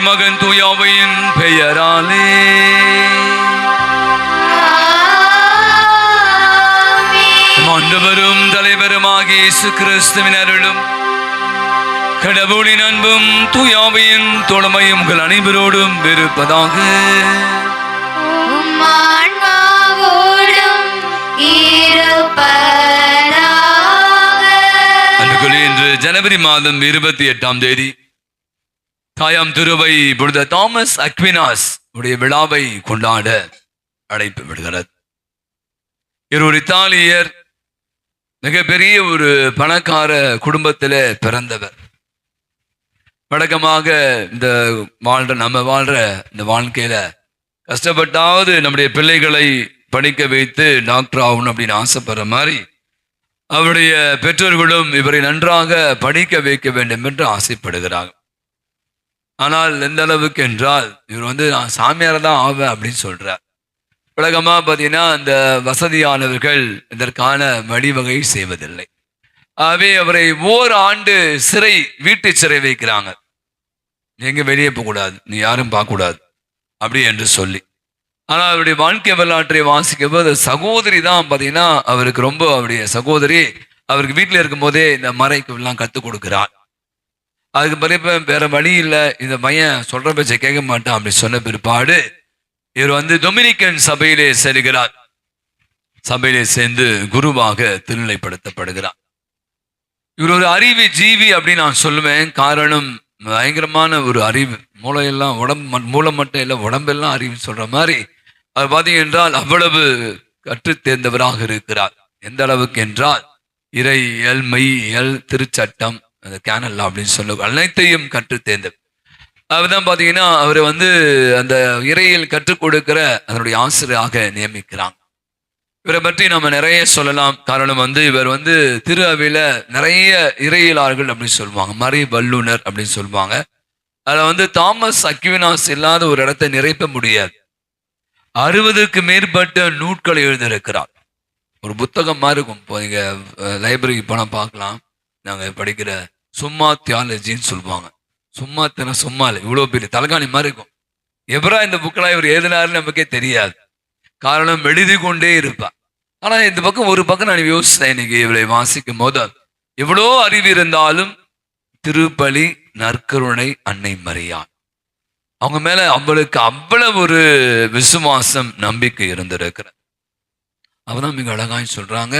மகன் தூயாவையின் பெயராலே. ஆண்டவரும் தலைவருமாகிய இயேசு கிறிஸ்துவின் அருளும் கடவுளின் அன்பும் தூயாவையின் தோழமையும் உங்கள் அனைவரோடும் இருப்பதாக. இன்று ஜனவரி மாதம் 28ஆம் தேதி தாயாம் திருவை புனித தாமஸ் அக்வினாஸ் உடைய விழாவை கொண்டாட அழைப்பு விடுகிறது. இவர் இத்தாலியர், மிகப்பெரிய ஒரு பணக்கார குடும்பத்தில் பிறந்தவர். வழக்கமாக நம்ம வாழ்ற இந்த வாழ்க்கையில கஷ்டப்பட்டாவது நம்முடைய பிள்ளைகளை படிக்க வைத்து டாக்டர் ஆகணும் அப்படின்னு ஆசைப்படுற மாதிரி அவருடைய பெற்றோர்களும் இவரை நன்றாக படிக்க வைக்க வேண்டும் என்று ஆசைப்படுகிறாங்க. ஆனால் எந்த அளவுக்கு என்றால் இவர் நான் சாமியார தான் ஆவேன் அப்படின்னு சொல்றார். வழக்கமாக பார்த்தீங்கன்னா இந்த வசதியானவர்கள் இதற்கான வழிவகை செய்வதில்லை. ஆகவே அவரை ஓராண்டு வீட்டு சிறை வைக்கிறாங்க. எங்க வெளியே போகக்கூடாது, நீ யாரும் பார்க்கக்கூடாது அப்படி என்று சொல்லி. ஆனால் அவருடைய வாழ்க்கை வரலாற்றை வாசிக்கும் போது சகோதரி தான் பார்த்தீங்கன்னா அவருக்கு ரொம்ப, அவருடைய சகோதரி அவருக்கு வீட்டில் இருக்கும் போதே இந்த மறைக்கு எல்லாம் கற்றுக் கொடுக்கிறார். அதுக்கு பிறகு வேற வழி இல்லை, இந்த பையன் சொல்ற பேச்சை கேட்க மாட்டான் அப்படி சொன்ன பிற்பாடு இவர் டொமினிக்கன் சபையிலே செல்கிறார். சபையிலே சேர்ந்து குருவாக திருநிலைப்படுத்தப்படுகிறார். இவர் ஒரு அறிவு ஜீவி அப்படின்னு நான் சொல்லுவேன். காரணம், பயங்கரமான ஒரு அறிவு, மூளையெல்லாம் மூளை மட்டும் இல்லை, உடம்பெல்லாம் அறிவுன்னு சொல்ற மாதிரி அது பார்த்தீங்க என்றால் அவ்வளவு கற்று தேர்ந்தவராக இருக்கிறார். எந்த அளவுக்கு என்றால் இறையியல், மெய்யியல், திருச்சட்டம், அந்த கேனல்லா அப்படின்னு சொல்ல அனைத்தையும் கற்று தேர்ந்தவர். அவர்தான் பார்த்தீங்கன்னா அவர் அந்த இறையியல் கற்றுக் கொடுக்கிற அதனுடைய ஆசிரியராக நியமிக்கிறாங்க. இவரை பற்றி நம்ம நிறைய சொல்லலாம். காரணம் இவர் திரு அவையில நிறைய இறையியலாளர்கள் அப்படின்னு சொல்லுவாங்க, மறை வல்லுனர் அப்படின்னு சொல்லுவாங்க. அதில் தாமஸ் அக்வினாஸ் இல்லாத ஒரு இடத்தை நிரப்ப முடியாது. 60க்கு மேற்பட்ட நூட்களை எழுதியிருக்கிறார். ஒரு புத்தகம் மாதிரி இருக்கும். இப்போ நீங்க லைப்ரரிக்கு போனால் பார்க்கலாம். நாங்கள் படிக்கிற சும்மா தியாலஜின்னு சொல்லுவாங்க. சும்மா இல்லை, இவ்வளோ பெரிய தலைகாணி மாதிரி இருக்கும். எப்பரா இந்த புக்கெல்லாம் இவர் எழுதினாருன்னு நமக்கே தெரியாது. காரணம், எழுதி கொண்டே இருப்பார். ஆனா இந்த பக்கம் ஒரு பக்கம் நான் யோசித்தேன் இன்னைக்கு இவரை வாசிக்கும் போது, எவ்வளோ அறிவு இருந்தாலும் திருப்பலி நற்கருணை அன்னை மரியாள் அவங்க மேல அவளுக்கு அவ்வளவு ஒரு விசுவாசம், நம்பிக்கை இருந்திருக்கிற. அவதான் மிக அழகாய் சொல்றாங்க.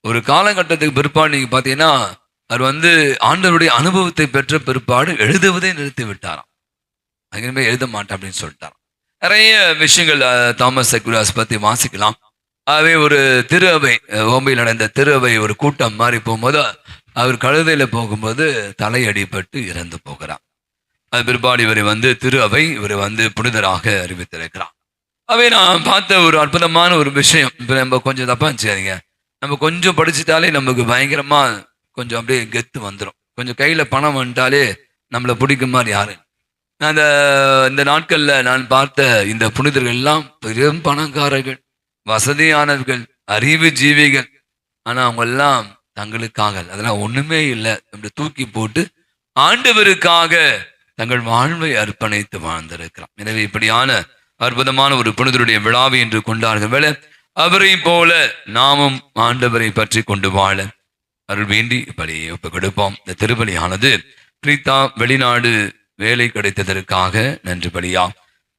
ஒரு காலகட்டத்துக்கு பிற்பாடு நீங்க பாத்தீங்கன்னா அவர் ஆண்டவருடைய அனுபவத்தை பெற்ற பிற்பாடு எழுதுவதே நிறுத்தி விட்டாராம். அங்கே எழுத மாட்டேன் அப்படின்னு சொல்லிட்டாராம். நிறைய விஷயங்கள் தாமஸ் அக்வினாஸ் பத்தி வாசிக்கலாம். ஆகவே ஒரு திரு அவை, ஓம்பையில் நடந்த திரு அவை ஒரு கூட்டம் மாறி போகும்போது அவர் கழுதையில போகும்போது தலையடிப்பட்டு இறந்து போகிறார். அது பிற்பாடு இவரை திரு அவை இவரை புனிதராக அறிவித்திருக்கிறார். அவை நான் பார்த்த ஒரு அற்புதமான ஒரு விஷயம். இப்போ நம்ம கொஞ்சம் தப்பா இருந்துச்சுங்க, நம்ம கொஞ்சம் படிச்சுட்டாலே நமக்கு பயங்கரமா கொஞ்சம் அப்படியே கெத்து வந்துடும். கொஞ்சம் கையில பணம் வந்துட்டாலே நம்மளை பிடிக்கும் மாதிரி யாரு. நான் இந்த நாட்கள்ல நான் பார்த்த இந்த புனிதர்கள் எல்லாம் பெரும் பணக்காரர்கள், வசதியானவர்கள், அறிவு ஜீவிகள். ஆனா அவங்க எல்லாம் தங்களுக்காக அதெல்லாம் ஒண்ணுமே இல்லை, அப்படி தூக்கி போட்டு ஆண்டவருக்காக தங்கள் வாழ்வை அர்ப்பணித்து வாழ்ந்திருக்கிறான். எனவே இப்படியான அற்புதமான ஒரு புனிதருடைய விழாவை என்று கொண்டாடுகிற வேளை அவரை போல நாமும் ஆண்டவரை பற்றி கொண்டு வாழ அருள் வேண்டி பலியை ஒப்புக் கொடுப்போம். இந்த திருப்பலியானது பிரீதா வெளிநாடு வேலை கிடைத்ததற்காக நன்றி பலியா.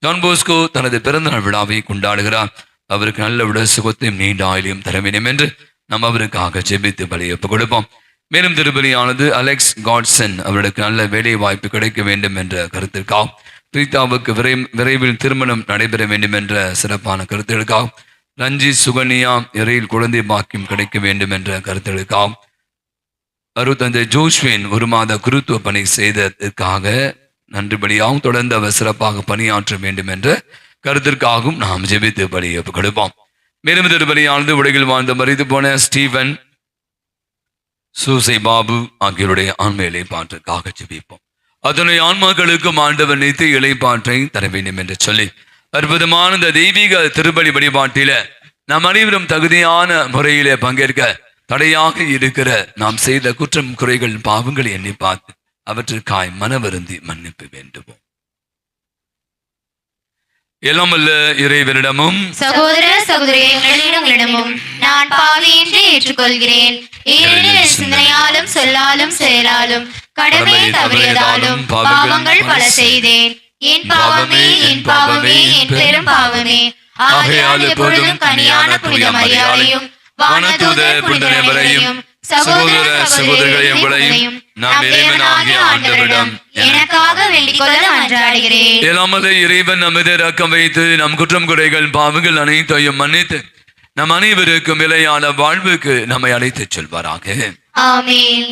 ஜான் போஸ்கோ தனது பிறந்தநாள் விழாவை கொண்டாடுகிறார். அவருக்கு நல்ல விட சுகத்தையும் நீண்ட ஆயிலையும் தர வேண்டும் என்று நாம் அவருக்காக ஜெபித்து பலியை ஒப்புக் கொடுப்போம். மேலும் திருப்பலியானது அலெக்ஸ் காட்சன் அவர்களுக்கு நல்ல வேலை வாய்ப்பு கிடைக்க வேண்டும் என்ற கருத்திற்காக, பிரீதாவுக்கு விரைவில் திருமணம் நடைபெற வேண்டும் என்ற சிறப்பான கருத்துகளுக்காக, ரஞ்சித் சுகன்யா இறையில் குழந்தை பாக்கியம் கிடைக்க வேண்டும் என்ற கருத்துகளுக்காக, தந்தை ஜோஷ்வின் 1 மாத குருத்துவ பணி செய்ததற்காக நன்றிபடியாகவும் தொடர்ந்து அவர் சிறப்பாக பணியாற்ற வேண்டும் என்ற கருத்திற்காகவும் நாம் ஜெபித்து பலியை கொடுப்போம். மேலும் திருப்பலியானது உலகில் வாழ்ந்த மறித்து போன ஸ்டீவன், சூசை பாபு ஆகியோருடைய ஆண்மையிலை பாற்றுக்காக ஜெபிப்போம். அதனுடைய ஆன்மாக்களுக்கும் ஆண்டவர் நித்திய இளைப்பாற்றை தர வேண்டும் என்று சொல்லி அற்புதமான இந்த தெய்வீக திருப்பலி வழிபாட்டில நாம் அனைவரும் தகுதியான முறையிலே பங்கேற்க தடையாக இருக்கிற நாம் செய்த குற்றம் குறைகள் பாவங்களை எண்ணி பார்த்து அவற்றுக்காய் மனவருந்தி மன்னிப்பு வேண்டுவோம். எல்லாம் வல்ல இறைவனிடமும் சகோதர சகோதரிகளிடமும் நான் பாவி என்று ஏற்றுக்கொள்கிறேன். ஏனெனில் சிந்தனையாலும் சொல்லாலும் செயலாலும் கடமையை தவறியதாலும் பாவங்கள் பல செய்தேன். என் பாவமே, என் பாவமே, என் பெரும் பாவமே. ஆகையால் எப்பொழுதும் கனியான புனித மரியாதையும் வானதூத புனிதரையும் சகோதர சகோதரிகளையும் நாம் இறைவனாகிய ஆண்டவரிடம் எனக்காக வேண்டிக் கொள்ள மன்றாடுகிறேன். எல்லாமது இறைவன் நமது இரக்கம் வைத்து நம் குற்றம் குறைகள் பாவங்கள் அனைத்தையும் மன்னித்து நம் அனைவருக்கும் நிலையான வாழ்வுக்கு நம்மை அழைத்துச் செல்வாராக. ஆமென்.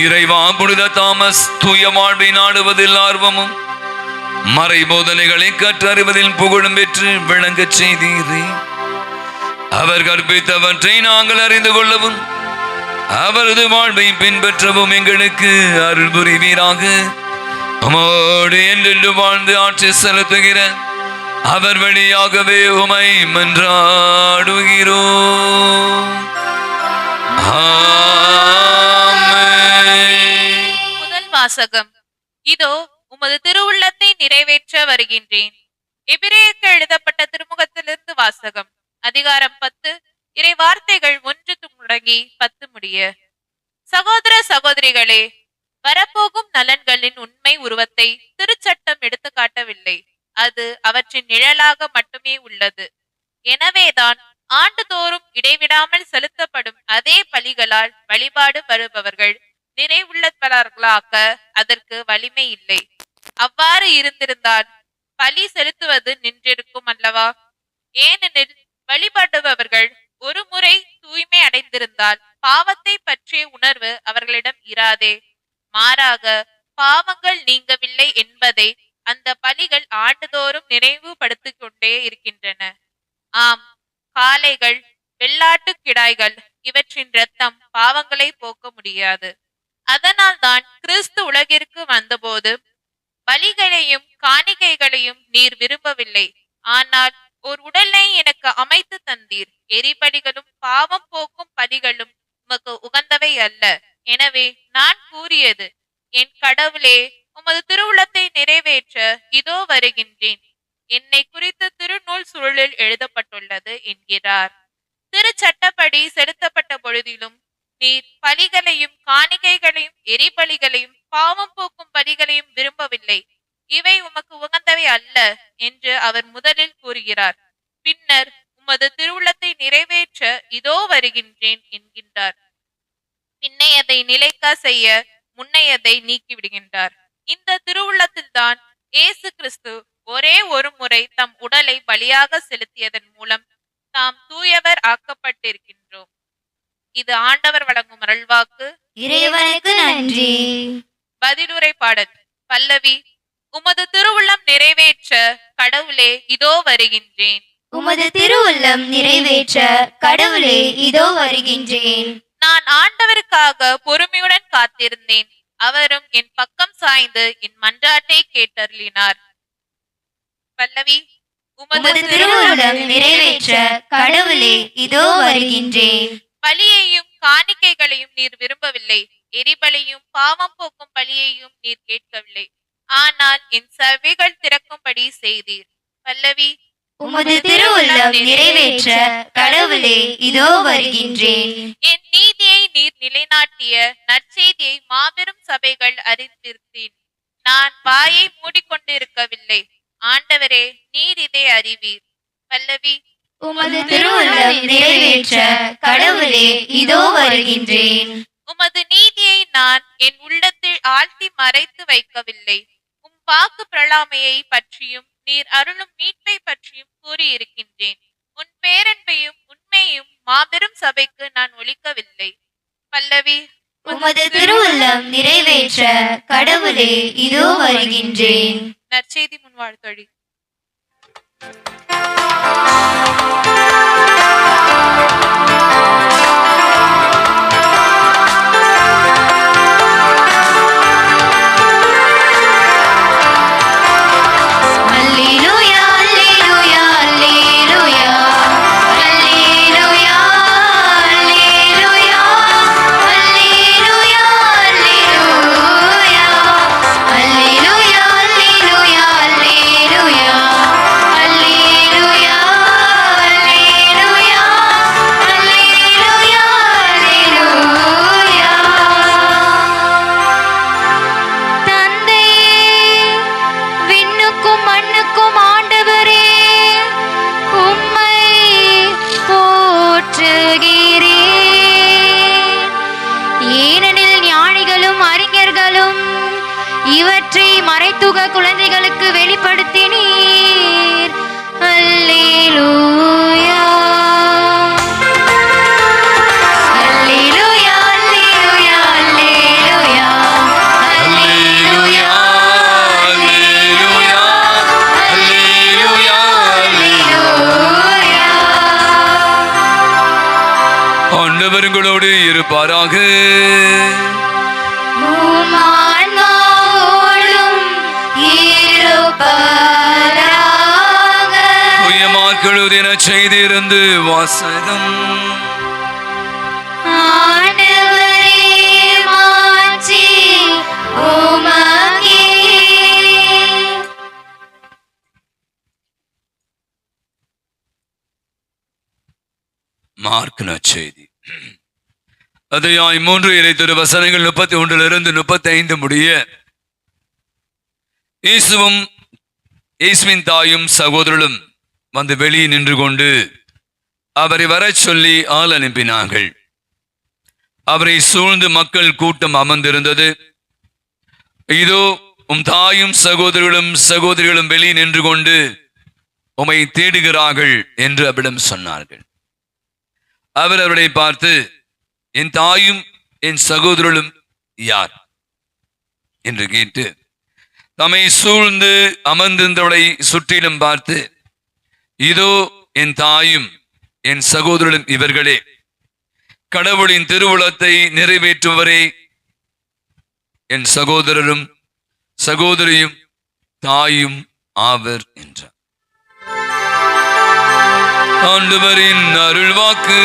இறைவா, புனித தாமஸ் தூய வாழ்வை நாடுவதில் ஆர்வமும் மறை போதனைகளை கற்றறிவதில் புகழும் பெற்று விளங்கச் செய்தீரே. அவர் கற்பித்தவற்றை நாங்கள் அறிந்து கொள்ளவும் அவரது வாழ்வை பின்பற்றவும் எங்களுக்கு அருள் புரிவீராக. உமோடு என்றென்று வாழ்ந்து ஆட்சி செலுத்துகிற அவர் வழியாகவே உமை மன்றாடுகிறோம். முதல் வாசகம். இதோ உமது திருவுள்ளத்தை நிறைவேற்ற வருகின்றேன். எபிரேயருக்கு எழுதப்பட்ட திருமுகத்திலிருந்து வாசகம். அதிகாரம் 10, இறை வார்த்தைகள் 1 தொடங்கி 10 முடிய. சகோதர சகோதரிகளே, வரப்போகும் நலன்களின் உண்மை உருவத்தை திருச்சட்டம் எடுத்து காட்டவில்லை. அது அவற்றின் நிழலாக மட்டுமே உள்ளது. எனவேதான் ஆண்டுதோறும் இடைவிடாமல் செலுத்தப்படும் அதே பலிகளால் வழிபாடு வருபவர்கள் நிறைவுள்ளவர்களாக அதற்கு வலிமை இல்லை. அவ்வாறு இருந்திருந்தால் பலி செலுத்துவது நின்றிருக்கும் அல்லவா? ஏனெனில் வழிபடுபவர்கள் ஒரு முறை தூய்மை அடைந்திருந்தால் பாவத்தை பற்றிய உணர்வு அவர்களிடம் இராதே. மாறாக பாவங்கள் நீங்கவில்லை என்பதை அந்த பலிகள் ஆண்டுதோறும் நினைவுபடுத்திக் கொண்டே இருக்கின்றன. ஆம், காளைகள், வெள்ளாட்டு கிடாய்கள் இவற்றின் இரத்தம் பாவங்களை போக்க முடியாது. அதனால் தான் கிறிஸ்து உலகிற்கு வந்தபோது பலிகளையும் காணிக்கைகளையும் நீர் விரும்பவில்லை, ஆனால் ஒரு உடலை எனக்கு அமைத்து தந்தீர். எரிபலிகளும் பாவம் போக்கும் பலிகளும் உமக்கு உகந்தவை அல்ல. எனவே நான் கூறியது, என் கடவுளே, உமது திருவுளத்தை நிறைவேற்ற இதோ வருகின்றேன். என்னை குறித்த திருநூல் சுருளில் எழுதப்பட்டுள்ளது என்கிறார். திருச்சட்டப்படி செலுத்தப்பட்ட பொழுதிலும் நீர் பலிகளையும் காணிக்கைகளையும் எரிபலிகளையும் பாவம் போக்கும் பலிகளையும் விரும்பவில்லை. இவை உமக்கு உகந்தவை அல்ல என்று அவர் முதலில் கூறுகிறார். பின்னர் உமது திருவுளத்தை நிறைவேற்ற இதோ வருகின்றேன் என்கின்றார். பின்னையதை நிலைக்க செய்ய முன்னையதை நீக்கிவிடுகின்றார். இந்த திருவுள்ளத்தில்தான் இயேசு கிறிஸ்து ஒரே ஒரு முறை தம் உடலை பலியாக செலுத்தியதன் மூலம் தாம் தூயவர் ஆக்கப்பட்டிருக்கின்றோம். இது ஆண்டவர் வழங்கும் அருள்வாக்கு. இறைவனுக்கு நன்றி. பதிலுரை பாடல். பல்லவி. உமது திருவுள்ளம் நிறைவேற்ற கடவுளே இதோ வருகின்றேன். உமது திருவுள்ளம் நிறைவேற்ற கடவுளே இதோ வருகின்றேன். நான் ஆண்டவருக்காக பொறுமையுடன் காத்திருந்தேன். அவரும் என் பக்கம் சாய்ந்து என் மன்றாட்டை கேட்டருளினார். பல்லவி. உமது திருவுள்ளம் நிறைவேற்ற கடவுளே இதோ வருகின்றேன். பலியையும் காணிக்கைகளையும் நீர் விரும்பவில்லை, எரிபலியும் பாவம் போக்கும் பலியையும் நீர் கேட்கவில்லை. ஆனால் என் செவிகள் திறக்கும்படி செய்தீர். பல்லவி. உமது திருவுள்ளம் நிறைவேற்ற கடவுளே இதோ வருகின்றேன். என் நீதியை நீர் நிலைநாட்டிய நற்செய்தியை மாபெரும் சபைகள் அறிந்திருந்தேன். நான் வாயை மூடிக்கொண்டிருக்கவில்லை. ஆண்டவரே, நீர் இதை அறிவீர். பல்லவி. உமது திருவுள்ளம் நிறைவேற்ற கடவுளே இதோ வருகின்றேன். உமது நீதியை நான் என் உள்ளத்தில் ஆழ்த்தி மறைத்து வைக்கவில்லை. உம் வாக்கு பிரலாமையை பற்றியும் நீர் அருளும் மீட்பை பற்றியும் கூறியிருக்கின்றேன். உன் பேரன்பையும் உண்மையும் மாபெரும் சபைக்கு நான் ஒலிக்கவில்லை. பல்லவி. உமது திருவுள்ளம் நிறைவேற்ற கடவுளே இதோ வருகின்றேன். நற்செய்தி முன்வாழ்த்தொழி. இவற்றை மறைத்துக குழந்தைகளுக்கு வெளிப்படுத்தினீர். அல்லேலூயா அல்லேலூயா அல்லேலூயா அல்லேலூயா அல்லேலூயா அல்லேலூயா அல்லேலூயா அல்லேலூயா. ஆண்டவர் உங்களோடு இருப்பாராக. என செய்திருந்து வாசகம். மார்க் நற்செய்தி அத்தியாயம் 3 இறை வசனங்கள் 31 35 முடிய. இயேசுவின் தாயும் சகோதரர்களும் வந்து வெளியே நின்று கொண்டு அவரை வரச் சொல்லி ஆள் அனுப்பினார்கள். அவரை சூழ்ந்து மக்கள் கூட்டம் அமர்ந்திருந்தது. இதோ உம் தாயும் சகோதரிகளும் வெளியே நின்று கொண்டு உம்மை தேடுகிறார்கள் என்று அவரிடம் சொன்னார்கள். அவர் அவரை பார்த்து, என் தாயும் என் சகோதரர்களும் யார் என்று கேட்டு தம்மை சூழ்ந்து அமர்ந்திருந்தவளை சுற்றிலும் பார்த்து, இதோ என் தாயும் என் சகோதரரும் இவர்களே, கடவுளின் திருவுளத்தை நிறைவேற்றுவரே என் சகோதரரும் சகோதரியும் தாயும் ஆவர் என்றார். ஆண்டவரின் அருள்வாக்கு.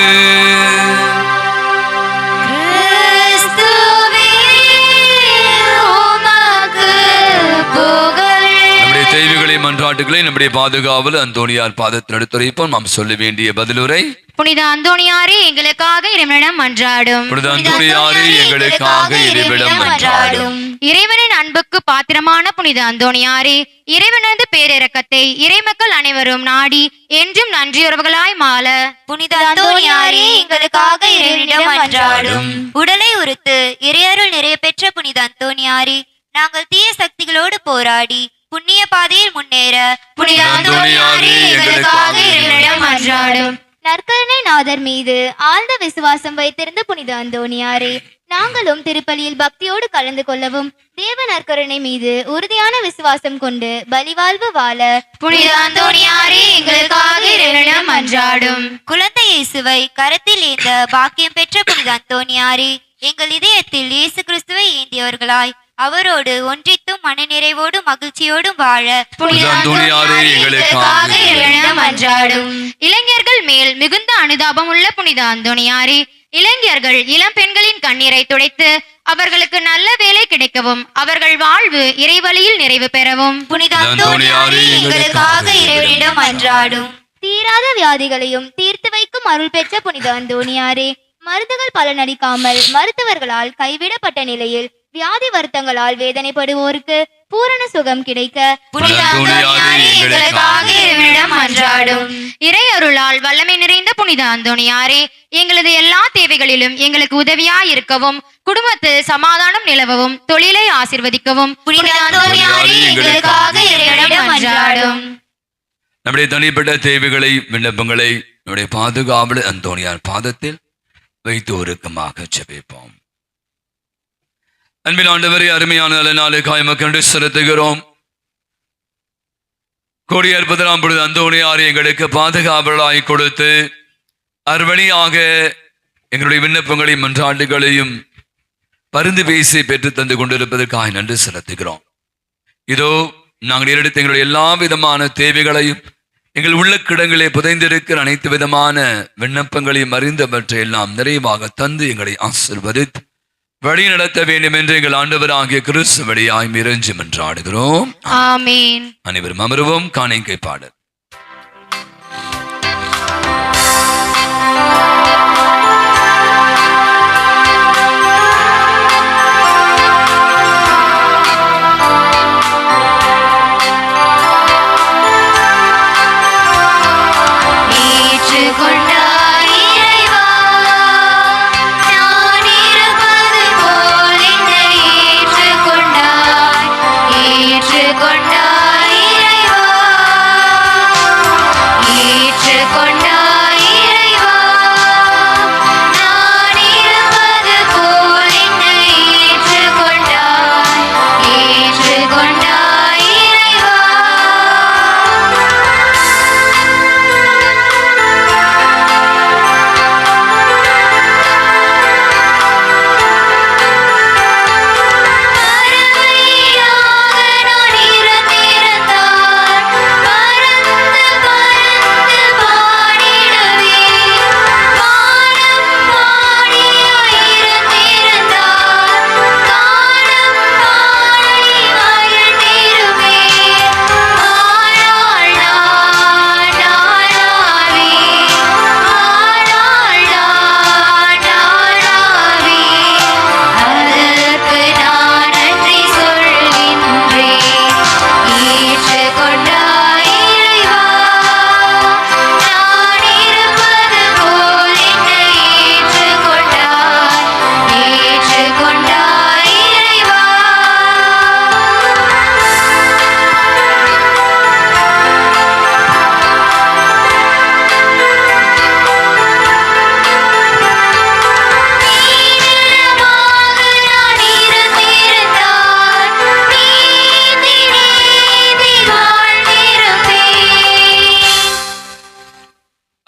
தெய்வங்களை மன்றாட்டுகளை நம்முடைய பாதுகாவல் அந்தோணியார் பாதத்தில் எடுத்துரைப்போம். நாம் சொல்ல வேண்டிய பதிலுரை. புனித அந்தோணியாரே எங்களுக்காக இறைவனிடம் மன்றாடும். புனித அந்தோணியாரே எங்களுக்காக இறைவனிடம் மன்றாடும். இறைவனின் அன்புக்கு பாத்திரமான புனித அந்தோணியாரே, இறைவனது பேரிரக்கத்தை இறைமக்கள் அனைவரும் நாடி என்றும் நன்றியுறவுகளாய் மாள புனித அந்தோணியாரே எங்களுக்காக இறைவனிடம் மன்றாடும். உடலை உறுத்து இறையருள் நிறைய பெற்ற புனித அந்தோணியாரே, நாங்கள் தீய சக்திகளோடு போராடி புண்ணிய பாதையில் முன்னேற புனித அந்தோணியாரே எங்களுக்காக இறைவனிடம் மன்றாடும். நற்கருணை நாதர் மீது ஆழ்ந்த விசுவாசம் வைத்திருந்த புனித அந்தோணியாரே, நாங்களும் திருப்பலியில் பக்தியோடு கலந்து கொள்ளவும் தேவ நற்கருணை மீது உறுதியான விசுவாசம் கொண்டு பலிவாழ்வு வாழ புனித அந்தோணியாரே எங்களுக்காக இறைவனிடம் மன்றாடும். குழந்தை இயேசுவை கரத்தில் ஏந்த பாக்கியம் பெற்ற புனித அந்தோணியாரே, எங்கள் இதயத்தில் இயேசு கிறிஸ்துவை ஏந்தியவர்களாய் அவரோடு ஒன்றித்தும் மனநிறைவோடும் மகிழ்ச்சியோடும் வாழ புனித அந்தோணியாரே எங்களுக்காக இறைவனிடம் மன்றாடும். இளைஞர்கள் மேல் மிகுந்த அனுதாபம் உள்ள புனித அந்தோணியாரே, இளைஞர்கள் இளம் பெண்களின் கண்ணீரை துடைத்து அவர்களுக்கு நல்ல வேலை கிடைக்கவும் அவர்கள் வாழ்வு இறைவழியில் நிறைவு பெறவும் புனித அந்தோணியாரே எங்களுக்காக இறைவனிடம் மன்றாடும். தீராத வியாதிகளையும் தீர்த்து வைக்கும் அருள் பெற்ற புனித அந்தோணியாரே, மருந்துகள் பலனளிக்காமல் மருத்துவர்களால் கைவிடப்பட்ட நிலையில் வியாதி வருத்தங்களால் வேதனைப்படுவோருக்கு பூரண சுகம் கிடைக்க புனித அந்தோணியாரே எங்களுக்காக இறைவனிடம் மன்றாடும். இறை அருளால் வல்லமை நிறைந்த புனித அந்தோணியாரே, எங்களது எல்லா தேவைகளிலும் எங்களுக்கு உதவியாய் இருக்கவும் குடும்பத்தில் சமாதானம் நிலவவும் தொழிலை ஆசிர்வதிக்கவும் புனித அந்தோணியாரே எங்களுக்காக இறைவனிடம் மன்றாடும். நம்முடைய தனிப்பட்ட தேவைகளை விண்ணப்பங்களை நம்முடைய பாதுகாவலர் அந்தோணியார் பாதத்தில் வைத்து ஒருக்கமாக ஜெபிப்போம். அன்பின் ஆண்டவரே, அருமையான நல்ல நாளுக்காய் மக்கள் செலுத்துகிறோம். கோடி அற்புதம் பொழுது அந்தோணியார் எங்களுக்கு பாதுகாவலாய் கொடுத்து அறுவழியாக எங்களுடைய விண்ணப்பங்களையும் மன்றாட்டுகளையும் பரிந்து பேசி பெற்று தந்து கொண்டிருப்பதற்காக நன்றி செலுத்துகிறோம். இதோ நாங்கள் எடுத்த எங்களுடைய எல்லா விதமான தேவைகளையும் எங்கள் உள்ள கிடங்களே புதைந்திருக்கிற அனைத்து விதமான விண்ணப்பங்களையும் அறிந்தவற்றை எல்லாம் நிறைவாக தந்து எங்களை ஆசீர்வதித்து வழி நடத்த வேண்டும் என்று எங்கள் ஆண்டவராகிய கிறிஸ்து வழியாய் இறைஞ்சி மன்றாடுகிறோம். ஆமென். அனைவரும் அமருவோம். காணிக்கை பாடல்.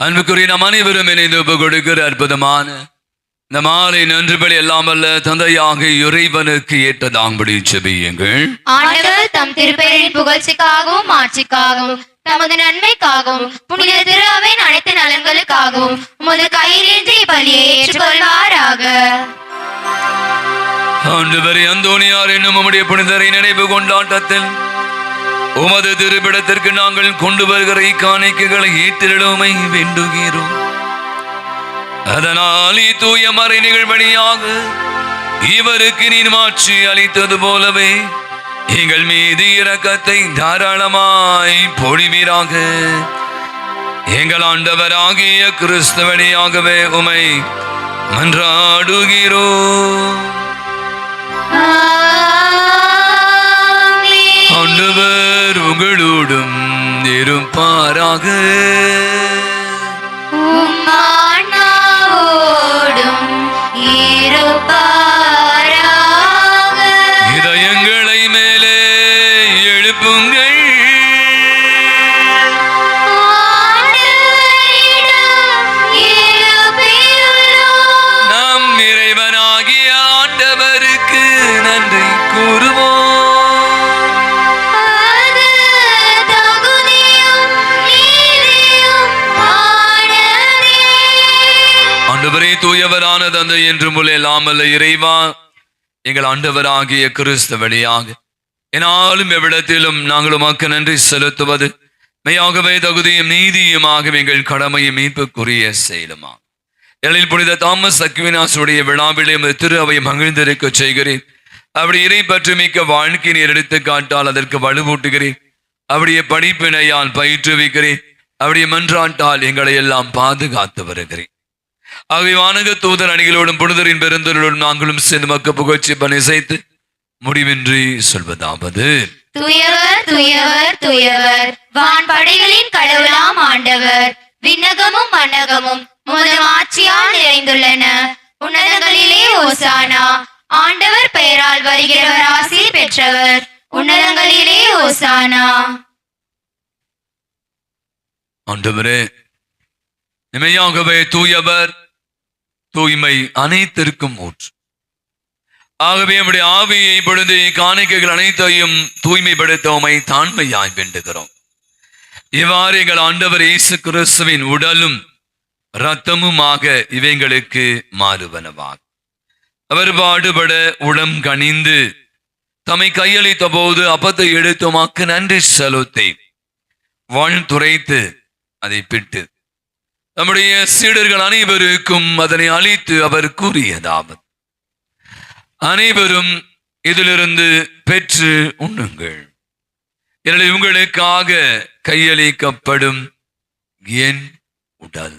அன்புக்குரிய நம் அனைவரும் இணைந்து ஒப்பு கொடுக்கிற அற்புதமான இந்த மாலை நன்றி பலி எல்லாம் அல்ல தந்தையாக இறைவனுக்கு ஏற்றதாம்படி ஜெபியுங்கள். ஆண்டவர் தம் திருப்பெயரின் புகழ்ச்சிக்காகவும் ஆட்சிக்காகவும் தமது நன்மைக்காகவும் புனித திரு அவையின் அனைத்து நலன்களுக்காகவும் உமது கையிலின்றி பலியை ஏற்றுக்கொள்வாராக. ஆண்டவரே, அந்தோணியார் என்னும் உம்முடைய புனிதரை நினைவு கொண்டாட்டத்தில் உமது திருப்பிடத்திற்கு நாங்கள் கொண்டு வருகிற இக்காணிக்கைகளை ஏற்றிடுமை வேண்டுகிறோம். அதனால் தூய மறை நிகழ்வழியாக இவருக்கு நீர் மாற்றி அளித்தது போலவே எங்கள் மீது இரக்கத்தை தாராளமாய் பொழிவீராக. எங்கள் ஆண்டவராகிய கிறிஸ்து வழியாகவே உமை மன்றாடுகிறோம். ஆண்டவர் உங்களோடும் இருப்பாராக. இதயங்களை மேலே எழுப்புங்கள். நம் இறைவனாகிய ஆண்டவருக்கு நன்றி கூறுவோம். தந்தை என்றும் உள்ள எல்லாமல்ல இறைவா, எங்கள் ஆண்டவராகிய கிறிஸ்து வழியாக என்னாலும் எவ்விடத்திலும் நாங்கள் உமக்கு நன்றி செலுத்துவது மெய்யாகவே தகுதியும் நீதியுமாக எங்கள் கடமையை மீட்புக்குரிய செயலுமா. எழில் புனித தாமஸ் அக்வினாசுடைய விழாவிலே திரு அவை மகிழ்ந்திருக்க செய்கிறேன். அப்படி இறை பற்றி மிக்க வாழ்க்கையை எடுத்து காட்டால் அதற்கு வலுவூட்டுகிறேன். அப்படியே படிப்பினையால் பயிற்றுவிக்கிறேன். அப்படியே மன்றாட்டால் எங்களை எல்லாம் பாதுகாத்து வருகிறேன். ஆகவே வானக தூதர் அணிகளோடும் புனிதரின் பெருந்தரோடும் நாங்களும் சேர்ந்து மக்க புகழ்ச்சி பணிசைத்து முடிவின்றி சொல்வதாவது: தூயவர் தூயவர் தூயவர், வான் படைகளின் கடவுளாம் ஆண்டவர். விண்ணகமும் மன்னகமும் உமது ஆட்சியால் நிறைந்துள்ளன. உன்னதங்களிலே ஓசானா. ஆண்டவர் பெயரால் வருகிறவர் ஆசி பெற்றவர். உன்னதங்களிலே ஓசானா. ஆண்டவரே, நிமையாகவே தூயவர், தூய்மை அனைத்திற்கும் ஊற்று. ஆகவே நம்முடைய ஆவியை பொழுது காணிக்கைகள் அனைத்தையும் தூய்மைப்படுத்த உம்மை தாழ்மையாய் வேண்டுகிறோம். இவ்வாறு எங்கள் ஆண்டவர் இயேசு கிறிஸ்துவின் உடலும் இரத்தமுமாக இவைங்களுக்கு மாறுவனவாக. அவர் பாடுபட உளம் கனிந்து தம்மை கையளித்த போது அப்பத்தை எடுத்து உமக்கு நன்றி செலுத்தி வாழ்த்துரைத்து அதை பிட்டு நம்முடைய சீடர்கள் அனைவருக்கும் அதனை அளித்து அவர் கூறியதாவது: அனைவரும் இதிலிருந்து பெற்று உண்ணுங்கள். எனவே உங்களுக்காக கையளிக்கப்படும் என் உடல்.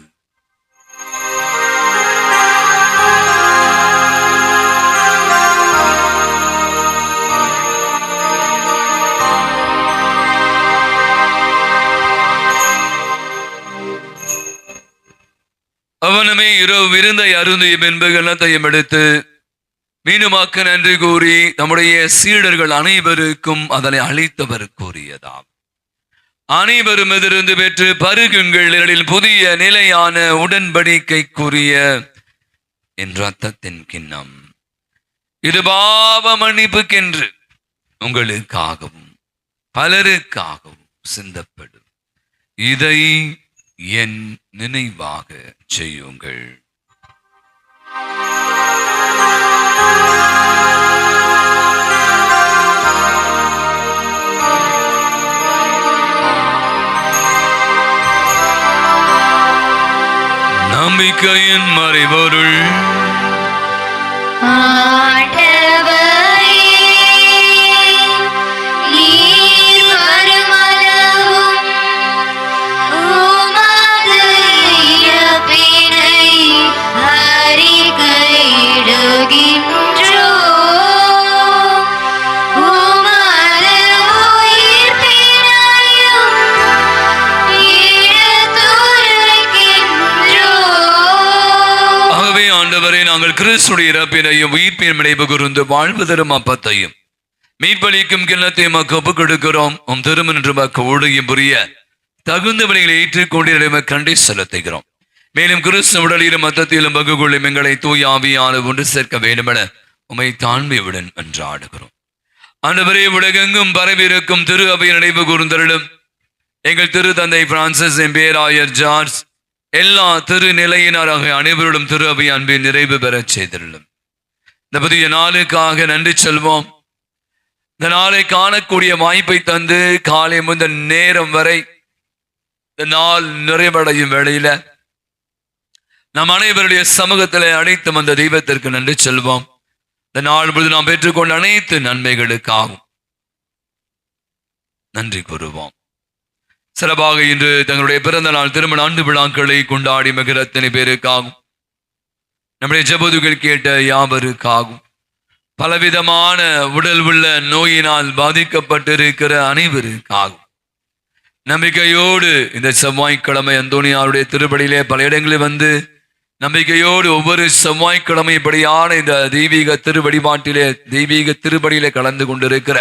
அவனுமே இரவு விருந்தை அருந்திய பின்பு கிண்ணத்தையும் எடுத்து மீண்டுமாக்க நன்றி கூறி நம்முடைய சீடர்கள் அனைவருக்கும் அதனை அளித்தவர் கூறியதாம்: அனைவரும் எதிர்ந்து பெற்று பருகுங்கள், புதிய நிலையான உடன்படிக்கைக்குரிய என் ரத்தத்தின் கிண்ணம். இது பாவ மன்னிப்புக்கென்று உங்களுக்காகவும் பலருக்காகவும் சிந்தப்படும். இதை என் நினைவாக செய்யுங்கள். நம்பிக்கையின் மறைபொருள் நாங்கள் கிறிஸ்துடைய இறப்பினையும் உயிர்ப்பின் நினைவு கூர்ந்து வாழ்வு தரும் அப்பத்தையும் மீட்பளிக்கும் கிண்ணத்தையும் ஒப்புக் கொடுக்கிறோம். உம் திருமண மக்க ஊழியம் புரிய தகுந்த வழிகளை ஏற்றுக்கொண்டு கண்டி செலுத்துகிறோம். மேலும் கிறிஸ்து உடலிலும் மத்தத்திலும் பங்கு கொள்ளும் எங்களை தூய் ஆவியான ஒன்று சேர்க்க வேண்டுமென உம்மை தாழ்மையுடன் என்றாடுகிறோம். ஆண்டவரே, உலகெங்கும் பரவிருக்கும் திரு அவையை நினைவு கூர்ந்தருளும். எங்கள் திரு தந்தை பிரான்சிஸ் பேராயர் ஜார்ஜ் எல்லா திருநிலையினராக அனைவருடன் திரு அவை அன்பின் நிறைவு பெறச் செய்திருளும். இந்த புதிய நாளுக்காக நன்றி செல்வோம். இந்த நாளை காணக்கூடிய வாய்ப்பை தந்து காலை முதல் நேரம் வரை இந்த நாள் நிறைவடையும் வேளையில நம் அனைவருடைய சமூகத்தில் அழைத்து வந்த தெய்வத்திற்கு நன்றி செல்வோம். இந்த நாள் பொழுது நாம் பெற்றுக்கொண்ட அனைத்து நன்மைகளுக்காகவும் நன்றி கூறுவோம். சிறப்பாக இன்று தங்களுடைய பிறந்த நாள் திருமண ஆண்டு விழாக்களை கொண்டாடி மகிழ அத்தனை பேருக்காகும், நம்முடைய ஜெபத்துகள் கேட்ட யாவருக்காகும், பலவிதமான உடல் உள்ள நோயினால் பாதிக்கப்பட்டிருக்கிற அனைவருக்காகும், நம்பிக்கையோடு இந்த செவ்வாய்க்கிழமை அந்தோனியாருடைய திருப்படியிலே பல இடங்களில் வந்து நம்பிக்கையோடு ஒவ்வொரு செவ்வாய்க்கிழமை இப்படியான இந்த தெய்வீக திருவழிபாட்டிலே தெய்வீக திருப்படியிலே கலந்து கொண்டிருக்கிற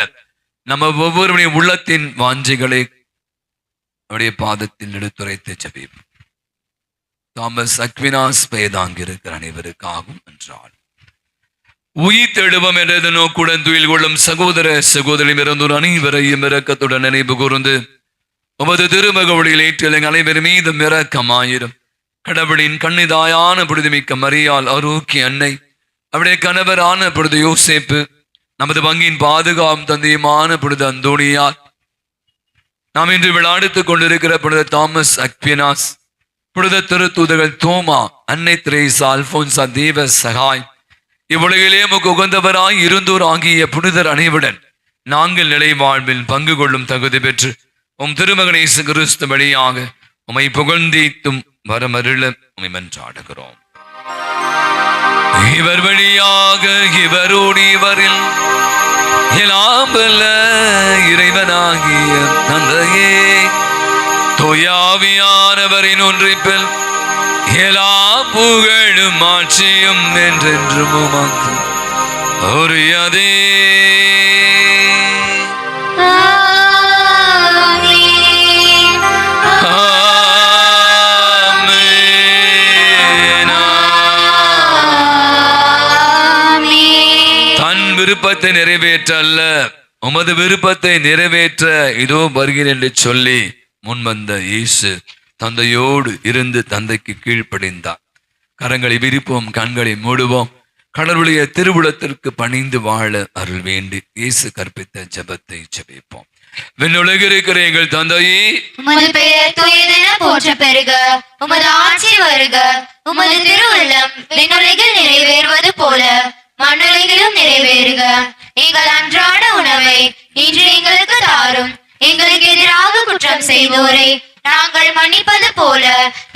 நம்ம ஒவ்வொருவருடைய உள்ளத்தின் வாஞ்சைகளை அவருடைய பாதத்தில் எடுத்துரைத்து ஜெபிப்போம். தாமஸ் அக்வினாஸ் பெயதாங்கி இருக்கிற அனைவருக்காகவும் என்றால் உயிர் தெழுவம் என்றது நோக்குடன் துயில் கொள்ளும் சகோதர சகோதரியும் இருந்தோர் அனைவரையும் இரக்கத்துடன் நினைவு கூர்ந்து உமது திருமக ஒளியில் ஏற்றில் அனைவர் மீதும் இரக்கமாயிரும். கடவுளின் கண்ணிதாயான புனிதமிக்க மரியாள் ஆரோக்கிய அன்னை, அவருடைய கணவரான புனித யோசேப்பு, நமது வங்கியின் பாதுகாப்பு தந்தையுமான புனித அந்தோணியார், நாம் இன்று விளையாடுத்துக் கொண்டிருக்கிற புனித தாமஸ் அக்வினாஸ், புனித திருத்தூதர்கள் தோமா, அன்னை திரேசா, அல்போன்சா, தேவ சகாய், இவ்வுலகிலே உமக்கு உகந்தவராய் இருந்தோர் ஆகிய புனிதர் அனைவருடன் நாங்கள் நிலை வாழ்வில் பங்கு கொள்ளும் தகுதி பெற்று உம் திருமகன் இயேசு கிறிஸ்து வழியாக உம்மை புகழ்ந்தீத்தும் வரமருள உம்மை மன்றாடுகிறோம். இவர் வழியாக இவரோடு இவரில் எல்லாம் வல்ல இறைவனாகிய தந்தையே, தூயாவியானவரின் ஒன்றிப்பில் எல்லா புகழும் ஆட்சியும் என்றென்றும் உமக்கு உரியதே. விருப்பத்தை நிறைவேற்ற அல்ல, உமது விருப்பத்தை நிறைவேற்ற இதோ வருகிறேன் என்று சொல்லி முன்வந்த இயேசு தந்தையோடு இருந்து தந்தைக்கு கீழ்ப்படிந்தார். கரங்களை விரிப்போம், கண்களை மூடுவோம், கடவுளுடைய திருவுளத்திற்கு பணிந்து வாழ அருள் வேண்டி இயேசு கற்பித்த ஜெபத்தை ஜெபிப்போம். விண்ணுலகில் இருக்கிற எங்கள் தந்தையே, உமது பெயர் தூயதென போற்ற பெறுக, உமது ஆட்சி வருக, உமது திருவுள்ளம் விண்ணுலகில் நிறைவேறுவது போல மண்ணுலகிலும் நிறைவேறுக. எங்கள் அன்றாட உணவை இன்று எங்களுக்கு தாரும். எங்களுக்கு எதிராக குற்றம் செய்தோரை நாங்கள் மன்னிப்பது போல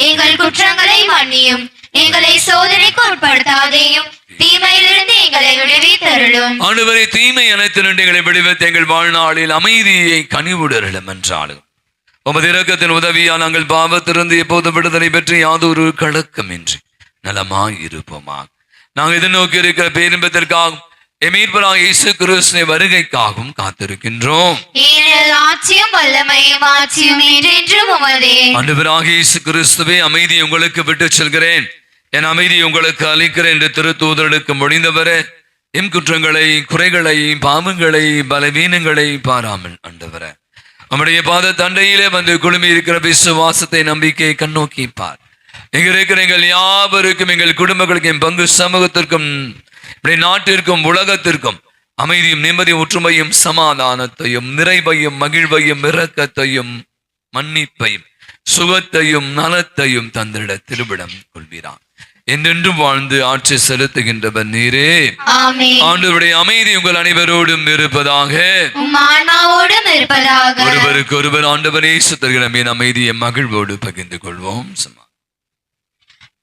எங்கள் குற்றங்களை மன்னியும். எங்களை சோதனைக்கு உட்படுத்தாதேயும், தீமையிலிருந்து எங்களை விடுவித்தருளும். ஆண்டவரே, தீமை அனைத்திலிருந்து எங்களை விடுவித்து எங்கள் வாழ்நாளில் அமைதியை கனிவுடருளும் என்றாலும் உமது இரக்கத்தின் உதவியால் நாங்கள் பாவத்திலிருந்து எப்போது விடுதலை பெற்று யாதொரு கலக்கமின்றி நலமாயிருப்போமாக. நாங்கள் எதிர்நோக்கி இருக்கிற பேரின்பத்திற்காகவும் எமீட்பராக இயேசு கிறிஸ்துவின் வருகைக்காகவும் காத்திருக்கின்றோம். ஆட்சியும் வல்லமையும் ஆட்சியும் என்றென்றும் உமதே. ஆண்டவராக இயேசு கிறிஸ்துவே, அமைதி உங்களுக்கு விட்டு செல்கிறேன், என் அமைதி உங்களுக்கு அளிக்கிறேன் என்று திருத்தூதர்களுக்கு முடிந்தவரே, எம் குற்றங்களை, குறைகளை, பாவங்களை, பலவீனங்களை பாராமல் ஆண்டவரே நம்முடைய பாத தண்டையிலே வந்து குழுமி இருக்கிற விசுவாசத்தை, நம்பிக்கையை கண்ணோக்கி பார். எங்க இருக்கிற எங்கள் யாவருக்கும், எங்கள் குடும்பங்களுக்கும், என் பங்கு சமூகத்திற்கும், நாட்டிற்கும், உலகத்திற்கும் அமைதியும் நிம்மதியும் ஒற்றுமையும் சமாதானத்தையும் நிறைவையும் மகிழ்வையும் இரக்கத்தையும் மன்னிப்பையும் சுகத்தையும் நலத்தையும் தந்திட திருவிடம் கொள்கிறான். என்றென்றும் வாழ்ந்து ஆட்சி செலுத்துகின்றவர் நீரே. ஆண்டவருடைய அமைதி உங்கள் அனைவரோடும் இருப்பதாக, ஒருவருக்கு ஒருவர் ஆண்டவரே சுத்தர்கிழமை அமைதியை மகிழ்வோடு பகிர்ந்து கொள்வோம்.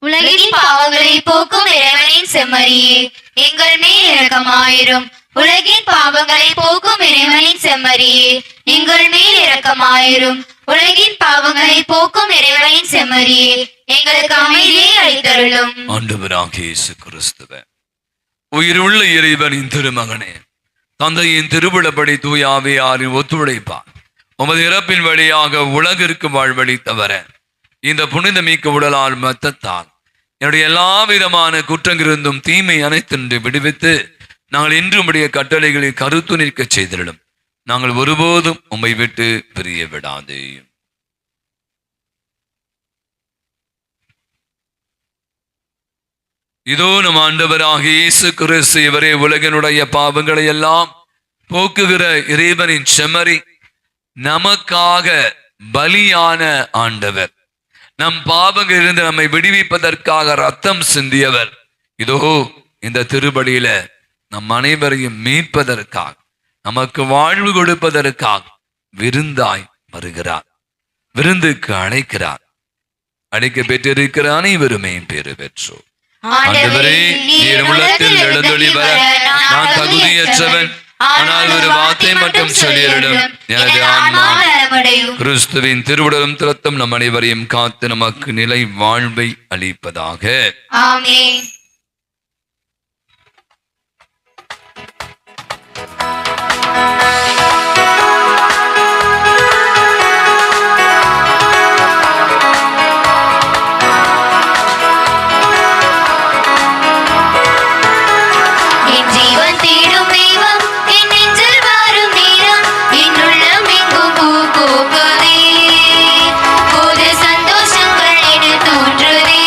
உலகின் பாவங்களை போக்கும் இறைவனின் செம்மறியே, எங்கள் மேல் இரக்கமாயிரும். உலகின் பாவங்களை போக்கும் இறைவனின் செம்மறியே, எங்கள் மேல் இரக்கமாயிரும். உலகின் பாவங்களை போக்கும் இறைவனின் செம்மறியே, எங்களுக்கு அமைதியை அளித்தருளும். ஆண்டவராகிய இயேசு கிறிஸ்துவே, உயிருள்ள இறைவனின் திருமகனே, தந்தையின் திருவிழப்படி தூய ஆவியாரின் ஒத்துழைப்பார் உமது இறப்பின் வழியாக உலகிற்கு வாழ்வளித்தவர இந்த புனிதமிக்க உடலால் மத்தத்தால் என்னுடைய எல்லா விதமான குற்றங்கிருந்தும் தீமை அனைத்து விடுவித்து நாங்கள் இன்று உடைய கட்டளைகளை கருத்து நிற்க செய்திடும். நாங்கள் ஒருபோதும் உம்மை விட்டு பிரிய விடாதே. இதோ நம் ஆண்டவராக இயேசு கிறிஸ்து இவரே உலகினுடைய பாவங்களை எல்லாம் போக்குகிற இறைவனின் செம்மறி, நமக்காக பலியான ஆண்டவர், நம் பாவங்கள் இருந்து நம்மை விடுவிப்பதற்காக ரத்தம் சிந்தியவர். இதோ இந்த திருபலியில நம் அனைவரையும் மீட்பதற்காக, நமக்கு வாழ்வு கொடுப்பதற்காக விருந்தாய் வருகிறார், விருந்துக்கு அழைக்கிறார். அழைக்க பெற்றிருக்கிற அனைவருமே பேறு பெற்றோம். ஆண்டவரே, நீர் உள்ளத்தில் எழுந்தொளி வர நான் தகுதியற்றவன், ஆனால் ஒரு வார்த்தை மட்டும் சொல்லிடும், எனது ஆன்மா கிறிஸ்துவின் திருவுடலும் திரத்தம் நம் அனைவரையும் காத்து நமக்கு நிலை வாழ்வை அளிப்பதாக. ஆமென். சந்தோஷங்கள் என தோன்றுதே,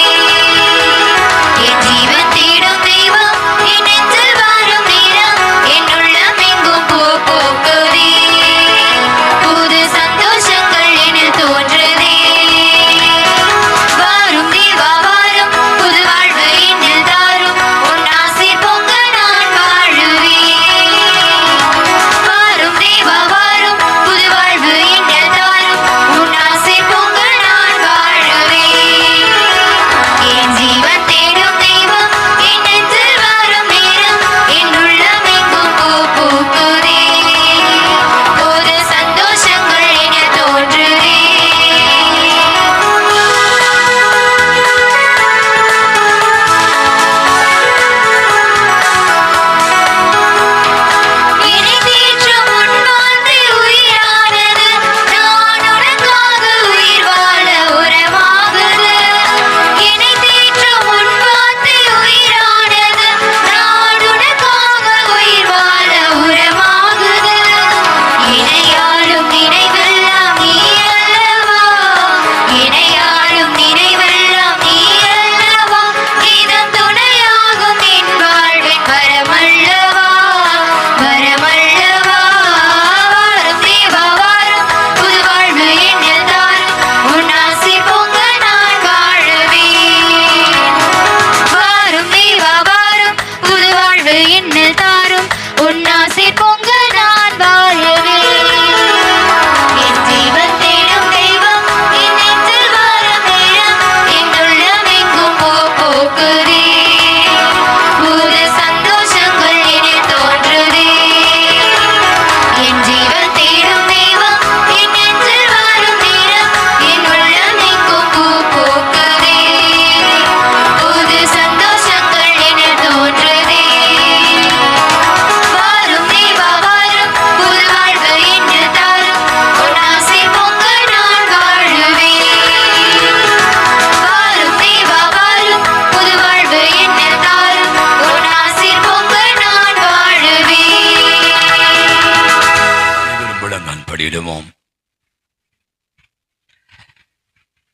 முழங்கால் படியிடுவோம்.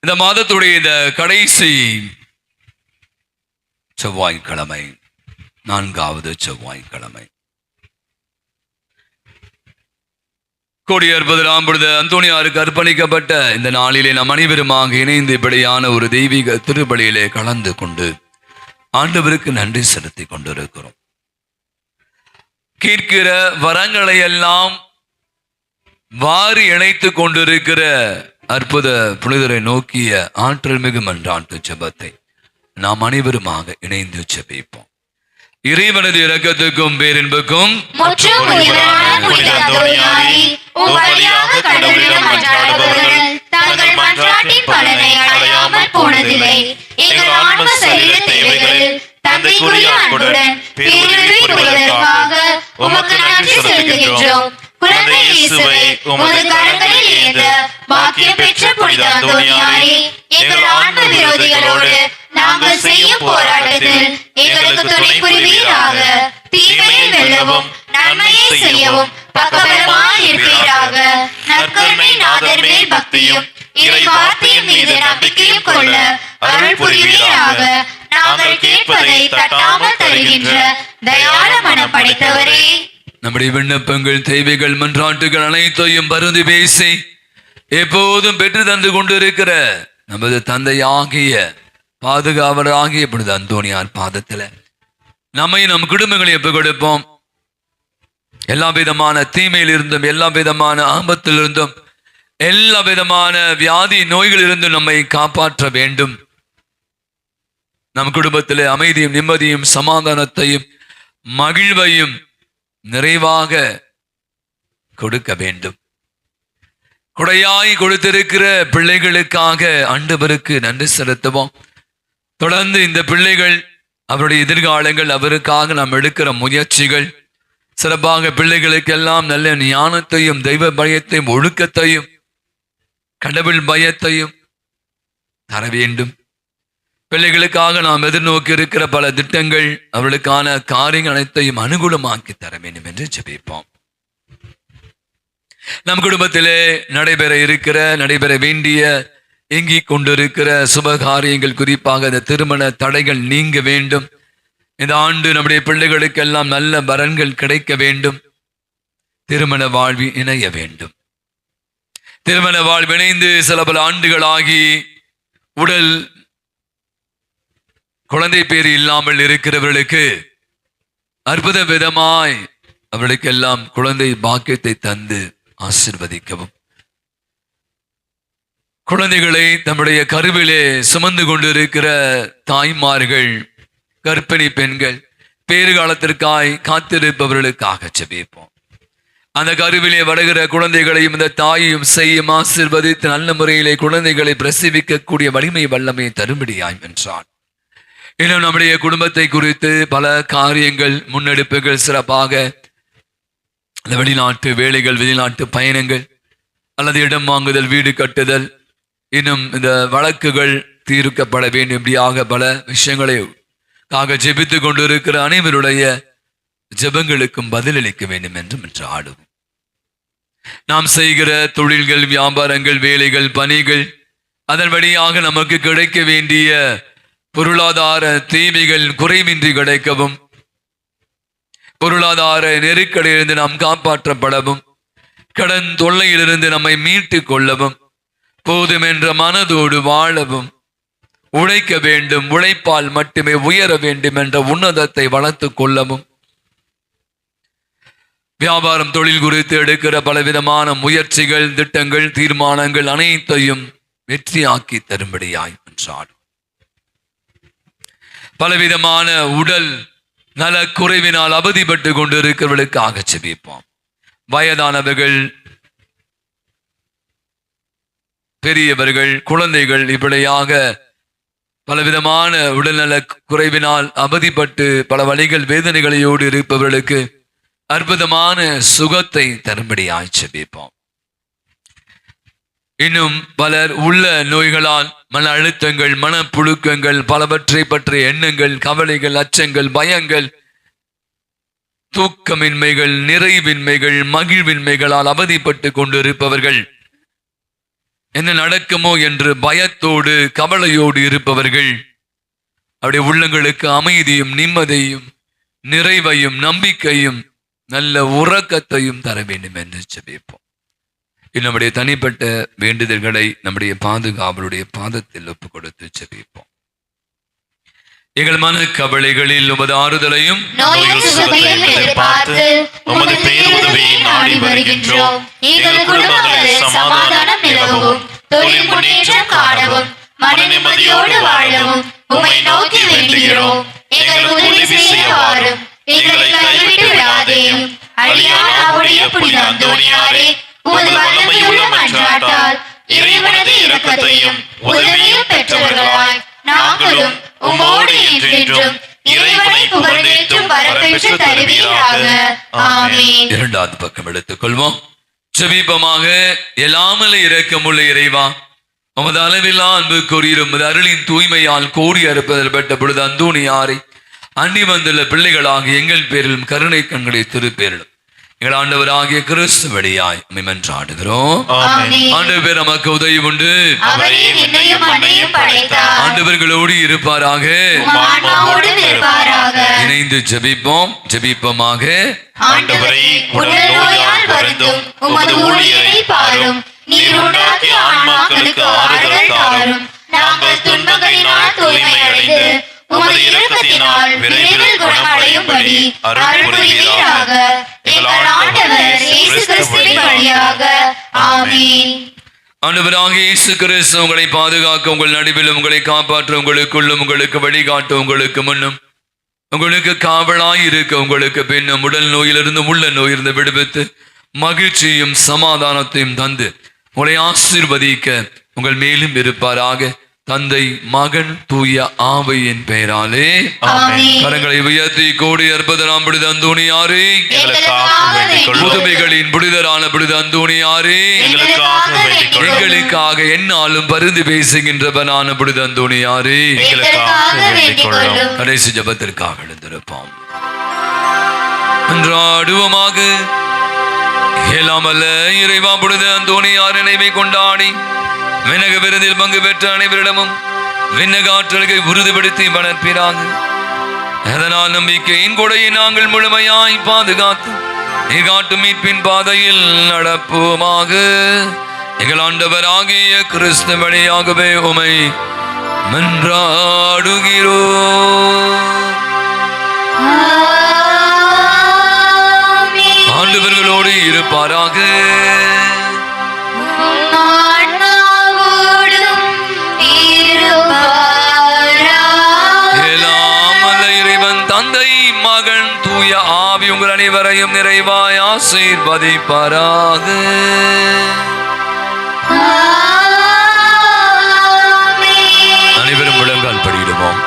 இந்த மாதத்துடைய இந்த கடைசி செவ்வாய்க்கிழமை, 4வது செவ்வாய்க்கிழமை, கோடியற்பதில் பொழுது அந்தோணியாருக்கு அர்ப்பணிக்கப்பட்ட இந்த நாளிலே நாம் அனைவருமாக இணைந்து இப்படியான ஒரு தெய்வீக திருப்பலியிலே கலந்து கொண்டு ஆண்டவருக்கு நன்றி செலுத்தி கொண்டிருக்கிறோம். கேட்கிற வரங்களை எல்லாம் வாரி இணைத்து கொண்டிருக்கிற அற்புத புனிதரை நோக்கிய ஆற்றல் மிகு மன்றாட்டு ஜெபத்தை நாம் அனைவருமாக இணைந்து ஜெபிப்போம். இறைவனது இரக்கத்துக்கும் பேரின்புக்கும் முற்றும் உரியவரான புனித அந்தோணியாரே, உம் வழியாக கடவுளிடம் மன்றாடுபவர்கள் தங்கள் மன்றாட்டின் பலனை அடையாமல் போனதில்லை. எங்கள் ஆன்ம சரீர தேவைகளில் தந்தைக்குரிய அன்புடன் பேருதவி புரிவதற்காக உமக்கு நன்றி செலுத்துகின்றோம். குழந்தை இயேசுவை உமது கரங்களில் ஏந்த பாக்கியம் பெற்ற புனித அந்தோணியாரே, எங்கள் ஆன்ம விரோதிகளோடு நாங்கள் செய்யும் போராட்டத்தில் எங்களுக்கு துணை புரிவீராக. தீமையை வெல்லவும் நன்மையை செய்யவும் பக்கபலமாய் இருப்பீராக. நற்கருணை நாதர் மேல் பக்தியும் இறை வார்த்தையின் மீது நம்பிக்கையும் கொள்ள அருள் புரிவீராக. நாங்கள் கேட்பதை தட்டாமல் தருகின்ற தயாள மனம் படைத்தவரே, நம்முடைய விண்ணப்பங்கள், தேவைகள், மன்றாட்டுகள் அனைத்தையும் பருந்து பேசி எப்போதும் பெற்று தந்து கொண்டிருக்கிற நமது தந்தையாகிய பாதுகாவலராகிய புனித அந்தோணியார் பாதத்துல நம்மை நம் குடும்பங்களை எப்ப கொடுப்போம். எல்லா விதமான தீமையிலிருந்தும், எல்லா விதமான ஆபத்திலிருந்தும், எல்லா விதமான வியாதி நோய்களிலிருந்தும் நம்மை காப்பாற்ற வேண்டும். நம் குடும்பத்திலே அமைதியும் நிம்மதியும் சமாதானத்தையும் மகிழ்வையும் நிறைவாக கொடுக்க வேண்டும். கொடையாய் கொடுத்திருக்கிற பிள்ளைகளுக்காக ஆண்டவருக்கு நன்றி செலுத்துவோம். தொடர்ந்து இந்த பிள்ளைகள், அவருடைய எதிர்காலங்கள், அவருக்காக நாம் எடுக்கிற முயற்சிகள் சிறப்பாக பிள்ளைகளுக்கெல்லாம் நல்ல ஞானத்தையும் தெய்வ பயத்தையும் ஒழுக்கத்தையும் கடவுள் பயத்தையும் தர வேண்டும். பிள்ளைகளுக்காக நாம் எதிர்நோக்கி இருக்கிற பல திட்டங்கள், அவர்களுக்கான காரியங்கள் அனைத்தையும் அனுகூலமாக்கி தர வேண்டும் என்று ஜெபிப்போம். நம் குடும்பத்திலே நடைபெற வேண்டிய எங்கிக் கொண்டிருக்கிற சுபகாரியங்கள், குறிப்பாக இந்த திருமண தடைகள் நீங்க வேண்டும். இந்த ஆண்டு நம்முடைய பிள்ளைகளுக்கெல்லாம் நல்ல வரன்கள் கிடைக்க வேண்டும். திருமண வாழ்வி இணைய வேண்டும். திருமண வாழ்வு இணைந்து சில பல ஆண்டுகளாகி உடல் குழந்தை பேர் இல்லாமல் இருக்கிறவர்களுக்கு அற்புத விதமாய் அவர்களுக்கெல்லாம் குழந்தை பாக்கியத்தை தந்து ஆசீர்வதிக்கவும், குழந்தைகளை தம்முடைய கருவிலே சுமந்து கொண்டிருக்கிற தாய்மார்கள், கர்ப்பிணி பெண்கள், பேறு காலத்திற்காய் காத்திருப்பவர்களுக்காக ஜெபிப்போம். அந்த கருவிலே வருகிற குழந்தைகளையும் இந்த தாயையும் செய்யும் ஆசீர்வதித்து நல்ல முறையிலே குழந்தைகளை பிரசவிக்கக்கூடிய வலிமை வல்லமையை தரும்படியாய் என்றான். இன்னும் நம்முடைய குடும்பத்தை குறித்து பல காரியங்கள், முன்னெடுப்புகள் சிறப்பாக இந்த வெளிநாட்டு வேலைகள், வெளிநாட்டு பயணங்கள் அல்லது இடம் வாங்குதல், வீடு கட்டுதல், இன்னும் இந்த வழக்குகள் தீர்க்கப்பட வேண்டும். இப்படியாக பல விஷயங்களை ஜெபித்து கொண்டிருக்கிற அனைவருடைய ஜெபங்களுக்கும் பதிலளிக்க வேண்டும் என்று ஆடுவோம். நாம் செய்கிற தொழில்கள், வியாபாரங்கள், வேலைகள், பணிகள், அதன் வழியாக நமக்கு கிடைக்க வேண்டிய பொருளாதார தேவைகள் குறைவின்றி கிடைக்கவும், பொருளாதார நெருக்கடியிலிருந்து நாம் காப்பாற்றப்படவும், கடன் தொல்லையிலிருந்து நம்மை மீட்டு கொள்ளவும், போதும் என்ற மனதோடு வாழவும், உழைக்க வேண்டும், உழைப்பால் மட்டுமே உயர வேண்டும் என்ற உன்னதத்தை வளர்த்து கொள்ளவும், வியாபாரம் தொழில் குறித்து எடுக்கிற பலவிதமான முயற்சிகள், திட்டங்கள், தீர்மானங்கள் அனைத்தையும் வெற்றியாக்கி தரும்படியாய் என்றார். பலவிதமான உடல் நல குறைவினால் அவதிப்பட்டு கொண்டிருக்கிறவர்களுக்காக ஜெபிப்போம். வயதானவர்கள், பெரியவர்கள், குழந்தைகள், இப்படியாக பலவிதமான உடல்நல குறைவினால் அவதிப்பட்டு பல வழிகள் வேதனைகளையோடு இருப்பவர்களுக்கு அற்புதமான சுகத்தை தரும்படியாய் ஜெபிப்போம். இன்னும் பலர் உள்ள நோய்களால் மன அழுத்தங்கள், மனப்புழுக்கங்கள், பலவற்றை பற்றிய எண்ணங்கள், கவலைகள், அச்சங்கள், பயங்கள், தூக்கமின்மைகள், நிறைவின்மைகள், மகிழ்வின்மைகளால் அவதிப்பட்டு கொண்டிருப்பவர்கள், என்ன நடக்குமோ என்று பயத்தோடு கவலையோடு இருப்பவர்கள், அவருடைய உள்ளங்களுக்கு அமைதியும் நிம்மதியும் நிறைவையும் நம்பிக்கையும் நல்ல உறக்கத்தையும் தர வேண்டும் என்று ஜெபிப்போம். நம்முடைய தனிப்பட்ட வேண்டுதல்களை நம்முடைய பாதுகாவலுடைய பாதத்தில் ஒப்பு கொடுத்து ஜெபிப்போம். எங்கள் மன கவலைகளில் உமது ஆறுதலையும் நோயில் சுகத்தையும் எதிர்பார்த்து உமது பேருதவியை நாடி வருகின்றோம். எங்கள் குடும்பங்களில் சமாதானம் நிலவும், தொழில் முன்னேற்றம் காணவும், மன நிம்மதியோடு வாழவும் உம்மை நோக்கி வேண்டுகிறோம். எங்களுக்கு உதவி செய்ய வாரும், எங்களை கைவிட்டு விடாதேயும். அழியானாவுடைய புனித அந்தோணியாரே, உமது வல்லமையுள்ள மன்றாட்டால் இறைவனது இரக்கத்தையும் உதவியும் பெற்றவர்களாய் நாங்களும் உம்மோடு என்றென்றும் இறைவனை புகழ்ந்தேற்றும் வரப்பெற்று தருவீராக. ஆமென். இரண்டாவது பக்கம் எடுத்துக்கொள்வோம். ஜெபிப்பமாக. எல்லாமல்ல இரக்கமுள்ள இறைவா, உமது அளவில்லா அன்பு கூறியும் உமது அருளின் தூய்மையால் கோடி அறுப்பதில் பெற்ற பொழுது அந்தோணியாரை அண்டி வந்துள்ள பிள்ளைகளாக எங்கள் பேரிலும் கருணை கண்களை திருப்பேரிலும் எங்கள் ஆண்டவராகிய கிறிஸ்து வழியாய் மன்றாடுகிறோம். ஆண்டவர் பேர் நமக்கு உதவி உண்டு. அவரே விண்ணையும் மண்ணையும் படைத்தார். ஆண்டவர்களோடு இருப்பாராக. ஆன்மாவோடும் இருப்பாராக. இணைந்து ஜெபிப்போம். ஜெபிப்பமாக. ஆண்டவரே, உடல் நோயால் வருந்தும் உமது ஊழியரை பாரும். நீர் உண்டாக்கிய ஆன்மாக்களுக்கு ஆறுதல் தாரும். நாங்கள் துன்பங்களினால் தூய்மை அடைந்து உமது இரக்கத்தினால் விரைவில் குணமடையும்படி அருள் புரிவீராக. எங்கள் ஆண்டவர் இயேசு கிறிஸ்துவின் வழியாக. ஆமென். ஆண்டவராகிய இயேசு கிறிஸ்து உங்களை பாதுகாக்க, உங்கள் நடுவிலும் உங்களை காப்பாற்ற, உங்களுக்குள்ளும் உங்களுக்கு வழிகாட்ட, உங்களுக்கு முன்னும் உங்களுக்கு காவலாய் இருக்க, உங்களுக்கு பின்னும் உடல் நோயிலிருந்து உள்ள நோயிலிருந்து விடுவித்து மகிழ்ச்சியும் சமாதானத்தையும் தந்து உங்களை ஆசீர்வதிக்க உங்கள் மேலும் இருப்பாராக. தந்தை, மகன், தூய ஆவியின் பெயராலே ஆமென். கரங்களை உயர்த்தி கோடி அற்புதராம் புனித அந்தோணியாரே, எங்களுக்காக வேண்டிக் கொள்ளும். புதுமைகளின் புனிதரான புனித அந்தோணியாரே, எங்களுக்காக வேண்டிக் கொள்ளும். எங்களுக்காக எந்நாளும் பரிந்து பேசுகின்றவனான புனித அந்தோணியாரே, எங்களுக்காக வேண்டிக் கொள்ளும். கடைசி ஜெபத்திற்காக எழுந்திருப்போம். அன்றாடுவோமாக. எல்லாமல்ல இறைவா, புனித அந்தோணியார் நினைவை கொண்டாடி விண்ணக விருதில் பங்கு பெற்ற அனைவரிடமும் விண்ணக ஆற்றல்களை உறுதிப்படுத்தி வளர்ப்பிறாங்க. அதனால் நம்பிக்கையின் கொடையை நாங்கள் முழுமையாய் பாதுகாத்து நீர் காட்டும் மீட்பின் பாதையில் நடப்போமாக. எங்கள் ஆண்டவராகிய கிறிஸ்து வழியாகவே உமை மன்றாடுகிறோம். ஆண்டவர்களோடு இருப்பாராக. தந்தை, மகன், தூய ஆவி உங்கள் அனைவரையும் நிறைவாய் ஆசீர்வதிப்பாராக. அனைவரும் முழங்கால் படியிடுவோம்.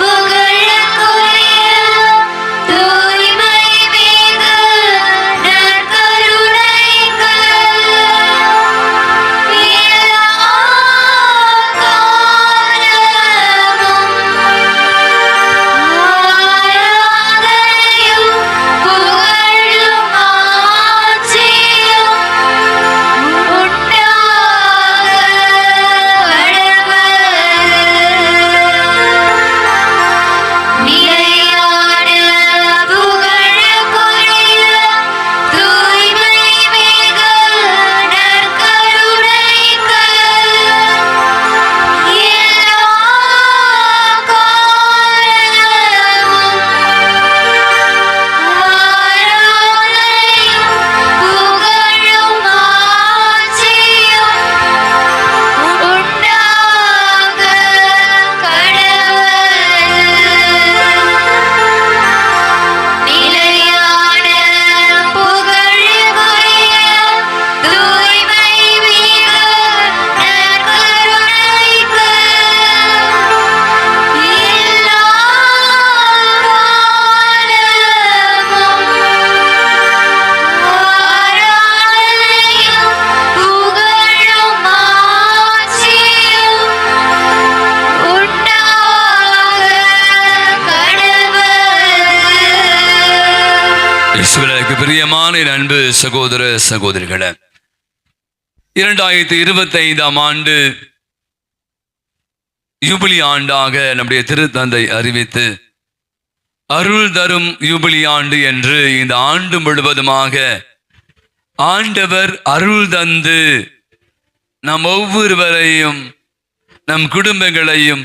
புகழுக்குரிய தூய்மை மிகு பிரியமான என் அன்பு சகோதர சகோதரிகளே, 2025 ஆண்டு யூபிலி ஆண்டாக நம்முடைய திருத்தந்தை அறிவித்து அருள் தரும் யூபிலி ஆண்டு என்று இந்த ஆண்டு முழுவதுமாக ஆண்டவர் அருள் தந்து நம் ஒவ்வொருவரையும், நம் குடும்பங்களையும்,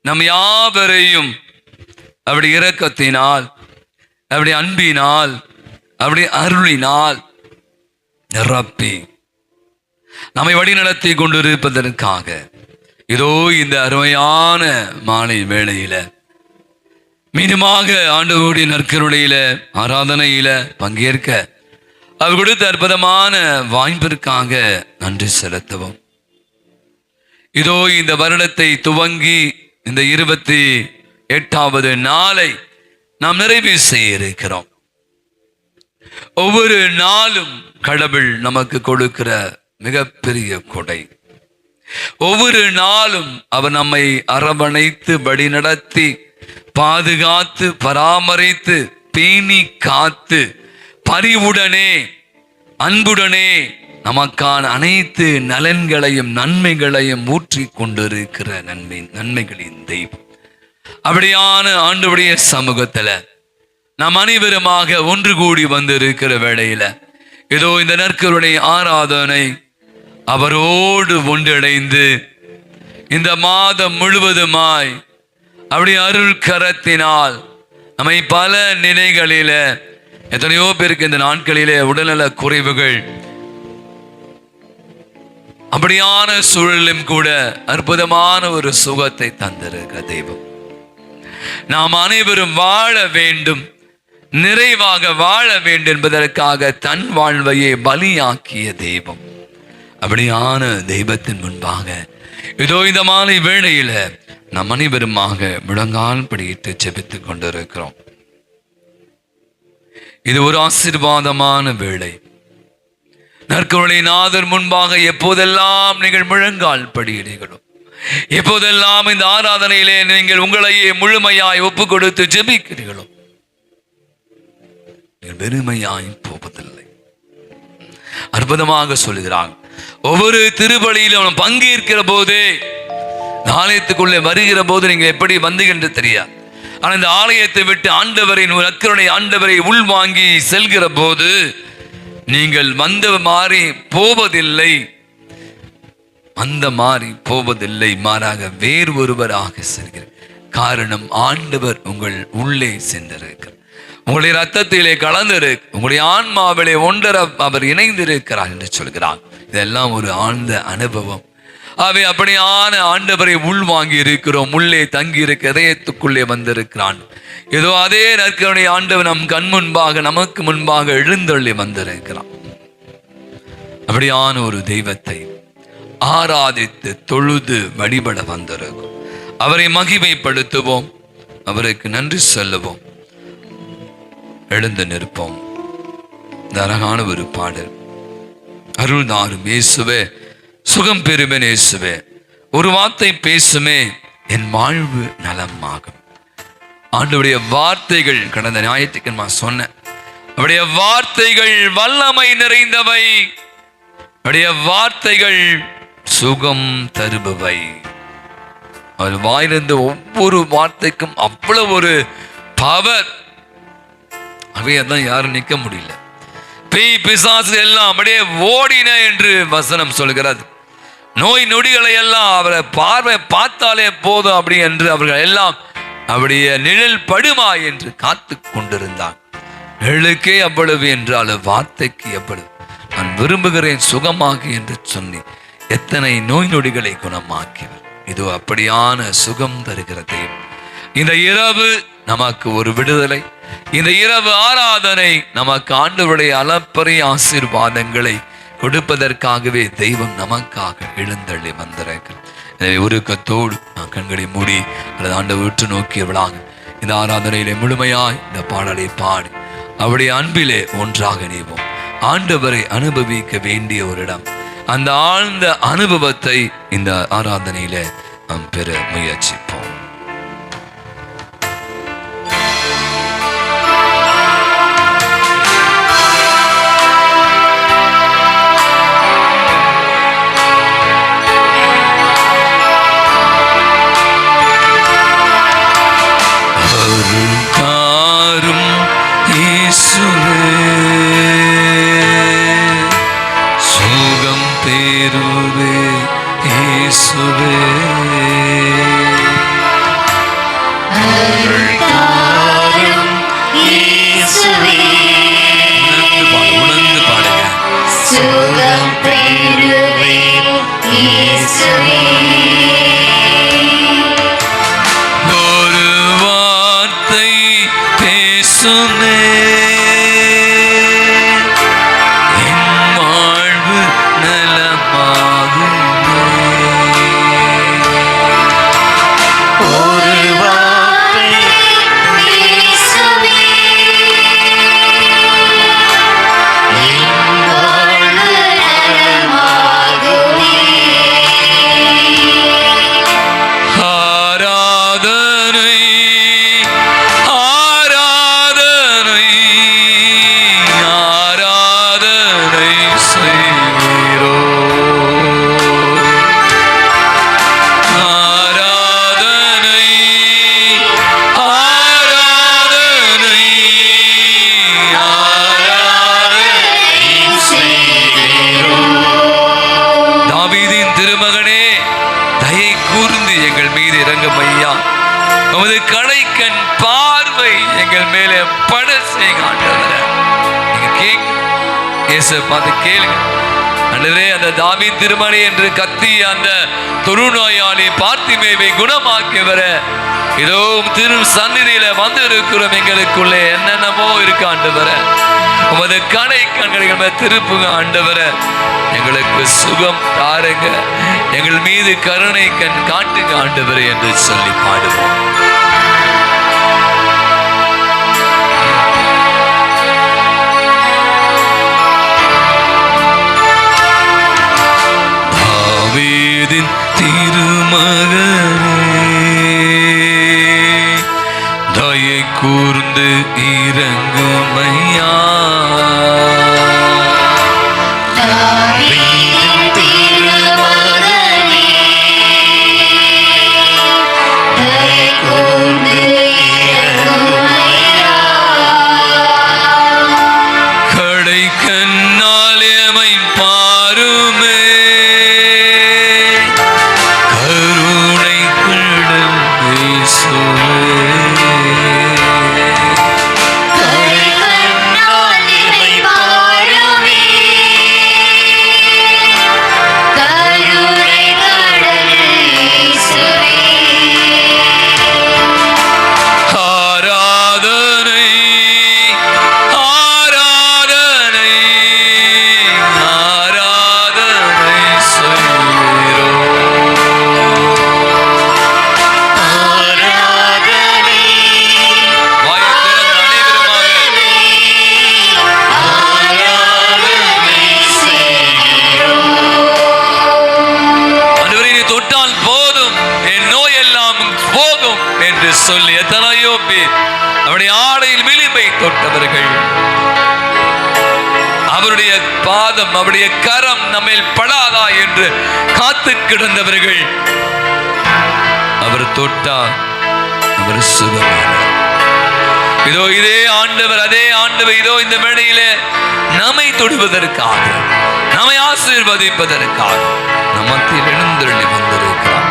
நம் யாவரையும் அப்படி இரக்கத்தினால், அப்படி அன்பினால், அப்படி அருளினால் நிரப்பி நம்மை வழிநடத்தி கொண்டிருப்பதற்காக இதோ இந்த அருமையான மாலை வேளையில மீண்டுமாக ஆண்டவருடைய நற்கருணையில ஆராதனையில பங்கேற்க அவர் கொடுத்த அற்புதமான வாய்ப்பிற்காக நன்றி செலுத்துவோம். இதோ இந்த வருடத்தை துவங்கி இந்த 28வது நாளை நாம் நிறைவு செய்ய இருக்கிறோம். ஒவ்வொரு நாளும் கடவுள் நமக்கு கொடுக்கிற மிகப்பெரிய கொடை. ஒவ்வொரு நாளும் அவர் நம்மை அரவணைத்து வழிநடத்தி பாதுகாத்து பராமரித்து பேணி காத்து பரிவுடனே அன்புடனே நமக்கான அனைத்து நலன்களையும் நன்மைகளையும் ஊற்றி கொண்டிருக்கிற நன்மைகளின் தெய்வம். அப்படியான ஆண்டவருடைய சமூகத்துல நாம் அனைவருமாக ஒன்று கூடி வந்திருக்கிற வேளையில இதோ இந்த நற்கருணை ஆராதனை அவரோடு ஒன்றிணைந்து இந்த மாதம் முழுவதுமாய் அப்படி அருள் கரத்தினால் நம்மை பல நிலைகளில, எத்தனையோ பேருக்கு இந்த நாட்களிலே உடல்நல குறைவுகள், அப்படியான சூழலும் கூட அற்புதமான ஒரு சுகத்தை தந்திருக்கிற தெய்வம். நாம் அனைவரும் வாழ வேண்டும், நிறைவாக வாழ வேண்டும் என்பதற்காக தன் வாழ்வையை பலியாக்கிய தெய்வம். அப்படியான தெய்வத்தின் முன்பாக இதோ இந்த மாலை வேளையில நம் அனைவருமாக முழங்கால் படியிட்டு ஜெபித்துக் கொண்டிருக்கிறோம். இது ஒரு ஆசீர்வாதமான வேளை. நற்கருணை நாதர் முன்பாக எப்போதெல்லாம் நீங்கள் முழங்கால் படியிடுகிறோ, எப்போதெல்லாம் இந்த ஆராதனையிலே நீங்கள் உங்களையே முழுமையாய் ஒப்பு கொடுத்து ஜெபிக்கிறீர்களோ, வெறுமையாய் போவதில்லை. அற்புதமாக சொல்லுகிறாங்க. ஒவ்வொரு திருப்பலியிலும் பங்கேற்கிற போதே, ஆலயத்துக்குள்ளே வருகிற போது நீங்கள் எப்படி வந்தீங்க தெரியாது. ஆனால் இந்த ஆலயத்தை விட்டு ஆண்டவரின் ஒரு நற்கருணை ஆண்டவரை உள்வாங்கி செல்கிற போது நீங்கள் வந்த மாறி போவதில்லை, அந்த மாறி போவதில்லை, மாறாக வேறு ஒருவராக செல்கிற காரணம் ஆண்டவர் உங்கள் உள்ளே சென்றிருக்கிறார், உங்களுடைய ரத்தத்திலே கலந்திருக்கு, உங்களுடைய ஆன்மாவிலே ஒன்றர அவர் இணைந்திருக்கிறார் என்று சொல்கிறார். இதெல்லாம் ஒரு ஆழ்ந்த அனுபவம். அவை அப்படியான ஆண்டவரை உள்வாங்கி இருக்கிறோம், உள்ளே தங்கி இருக்க இதயத்துக்குள்ளே வந்திருக்கிறான். ஏதோ அதே நற்கருணை ஆண்டவர் நம் கண் முன்பாக, நமக்கு முன்பாக எழுந்தள்ளி வந்திருக்கிறான். அப்படியான ஒரு தெய்வத்தை ஆராதித்து தொழுது வழிபட வந்திருக்கும். அவரை மகிமைப்படுத்துவோம், அவருக்கு நன்றி சொல்லுவோம். எழுந்து நிற்போம். இந்த அழகான ஒரு பாடல். அருள் தாரும் இயேசுவே, சுகம் பெறுவேன் இயேசுவே, ஒரு வார்த்தை பேசுமே என் வாழ்வு நலமாகும். ஆண்டவருடைய வார்த்தைகள் கடந்த ஞாயிற்றுக்கிழமை சொன்னேன். அவருடைய வார்த்தைகள் வல்லமை நிறைந்தவை, அவருடைய வார்த்தைகள் சுகம் தருபவை. அவர் வாயிலிருந்து ஒவ்வொரு வார்த்தைக்கும் அவ்வளவு ஒரு பவர். அவையதான் யாரும் நிற்க முடியல. பேய் பிசாசு எல்லாம் அப்படியே ஓடின என்று வசனம் சொல்கிறது. நோய் நொடிகளை எல்லாம் அவரை பார்வை பார்த்தாலே போதும் அப்படி என்று அவர்கள் எல்லாம் அவருடைய நிழல் படுமா என்று காத்து கொண்டிருந்தார். நிழலுக்கே அவ்வளவு என்றால் வார்த்தைக்கு எவ்வளவு. நான் விரும்புகிறேன் சுகமாகி என்று சொல்லி எத்தனை நோய் நொடிகளை குணமாக்கியவர். இது அப்படியான சுகம் தருகிற தெய்வம். இந்த இரவு நமக்கு ஒரு விடுதலை. இந்த இரவு ஆராதனை நமக்கு ஆண்டவருடைய அளப்பரிய ஆசீர்வாதங்களை கொடுப்பதற்காகவே தெய்வம் நமக்காக எழுந்தள்ளி வந்திருக்கிறார். எனவே உருக்கத்தோடு நான் கண்களை மூடி அல்லது ஆண்டவர் உற்று நோக்கியவளாக இந்த ஆராதனையிலே முழுமையாய் இந்த பாடலை பாடி அவருடைய அன்பிலே ஒன்றாக நீவோம். ஆண்டவரை அனுபவிக்க வேண்டிய ஒரு இடம். அந்த ஆழ்ந்த அனுபவத்தை இந்த ஆராதனையிலே நாம் பெற முயற்சிப்போம். சுகம் பெறுவேன் இயேசுவே. ஒரு வார்த்தை பேசுமே என் வாழ்வு நலமாகுமே. ஒரு வார்த்தை இயேசுவே, என் வாழ்வு நலமாகுமே. ஆராதனை ஆராதனை ஆராதனை செய்கிறோ. ஆராதனை ஆராதனை ஆராதனை செய்கிறோ. தாவீதின் திருமகனே, தயை கூர்ந்து எங்கள் மீது இறங்கும் ஐயா. உமது கடைக்கண் பார்வை எங்கள் மேலே பட செய்யுங்க ஆண்டவரே. நீங்க கேங்க இயேசு பார்த்து கேளுங்க ஆண்டவரே. அந்த தாவீது திருமணி என்று கத்தி அந்த தொழுநோயாளி பார்த்திமேவை குணமாக்கியவர இதோ திரு சந்நிதியில வந்து இருக்கிறோம். எங்களுக்குள்ளே என்னென்னமோ இருக்கு ஆண்டவரே. உமது கடை கண்களை திருப்புங்க ஆண்டவரே. எங்களுக்கு சுகம் தாருங்க, எங்கள் மீது கருணை கண் காட்டுங்க ஆண்டவரே என்று சொல்லி பாடுவோம். தாவீதின் திருமகனே, தயை கூர்ந்து இறங்கும் ஐயா. தாவீதின் திருமகனே, தயை கூர்ந்து இறங்கும் ஐயா. கடை கண்ணால் எமை பாருமே, கருணை கடல் இயேசுவே. கரை கண்ணால் இமை பாருமே, கருணை கடல் இயேசுவே. ஆராதனை ஆராதனை ஆராதனை செய்கிறோம். ஆராதனை வாயை திறந்து அனைவருமாக ஆராதனை செய்கிறோம். ஆண்டவரே, நீ தொட்டால் போதும், என் நோய் எல்லாம் போகும் என்று சொல்லி எத்தனையோ பேர் அவருடைய ஆடையில் விளிம்பை தொட்டவர்கள், அவருடைய பாதம் அவருடைய கரம் நம்மேல் படாதா என்று காத்து கிடந்தவர்கள், அவர் தொட்டார், அவர் சுகமானார். இதோ இதே ஆண்டவர், அதே ஆண்டவர் இதோ இந்த மேடையிலே நம்மை தொடுவதற்காக, நம்மை ஆசீர்வதிப்பதற்காக நமக்கு எழுந்தருளி வந்திருக்கிறார்.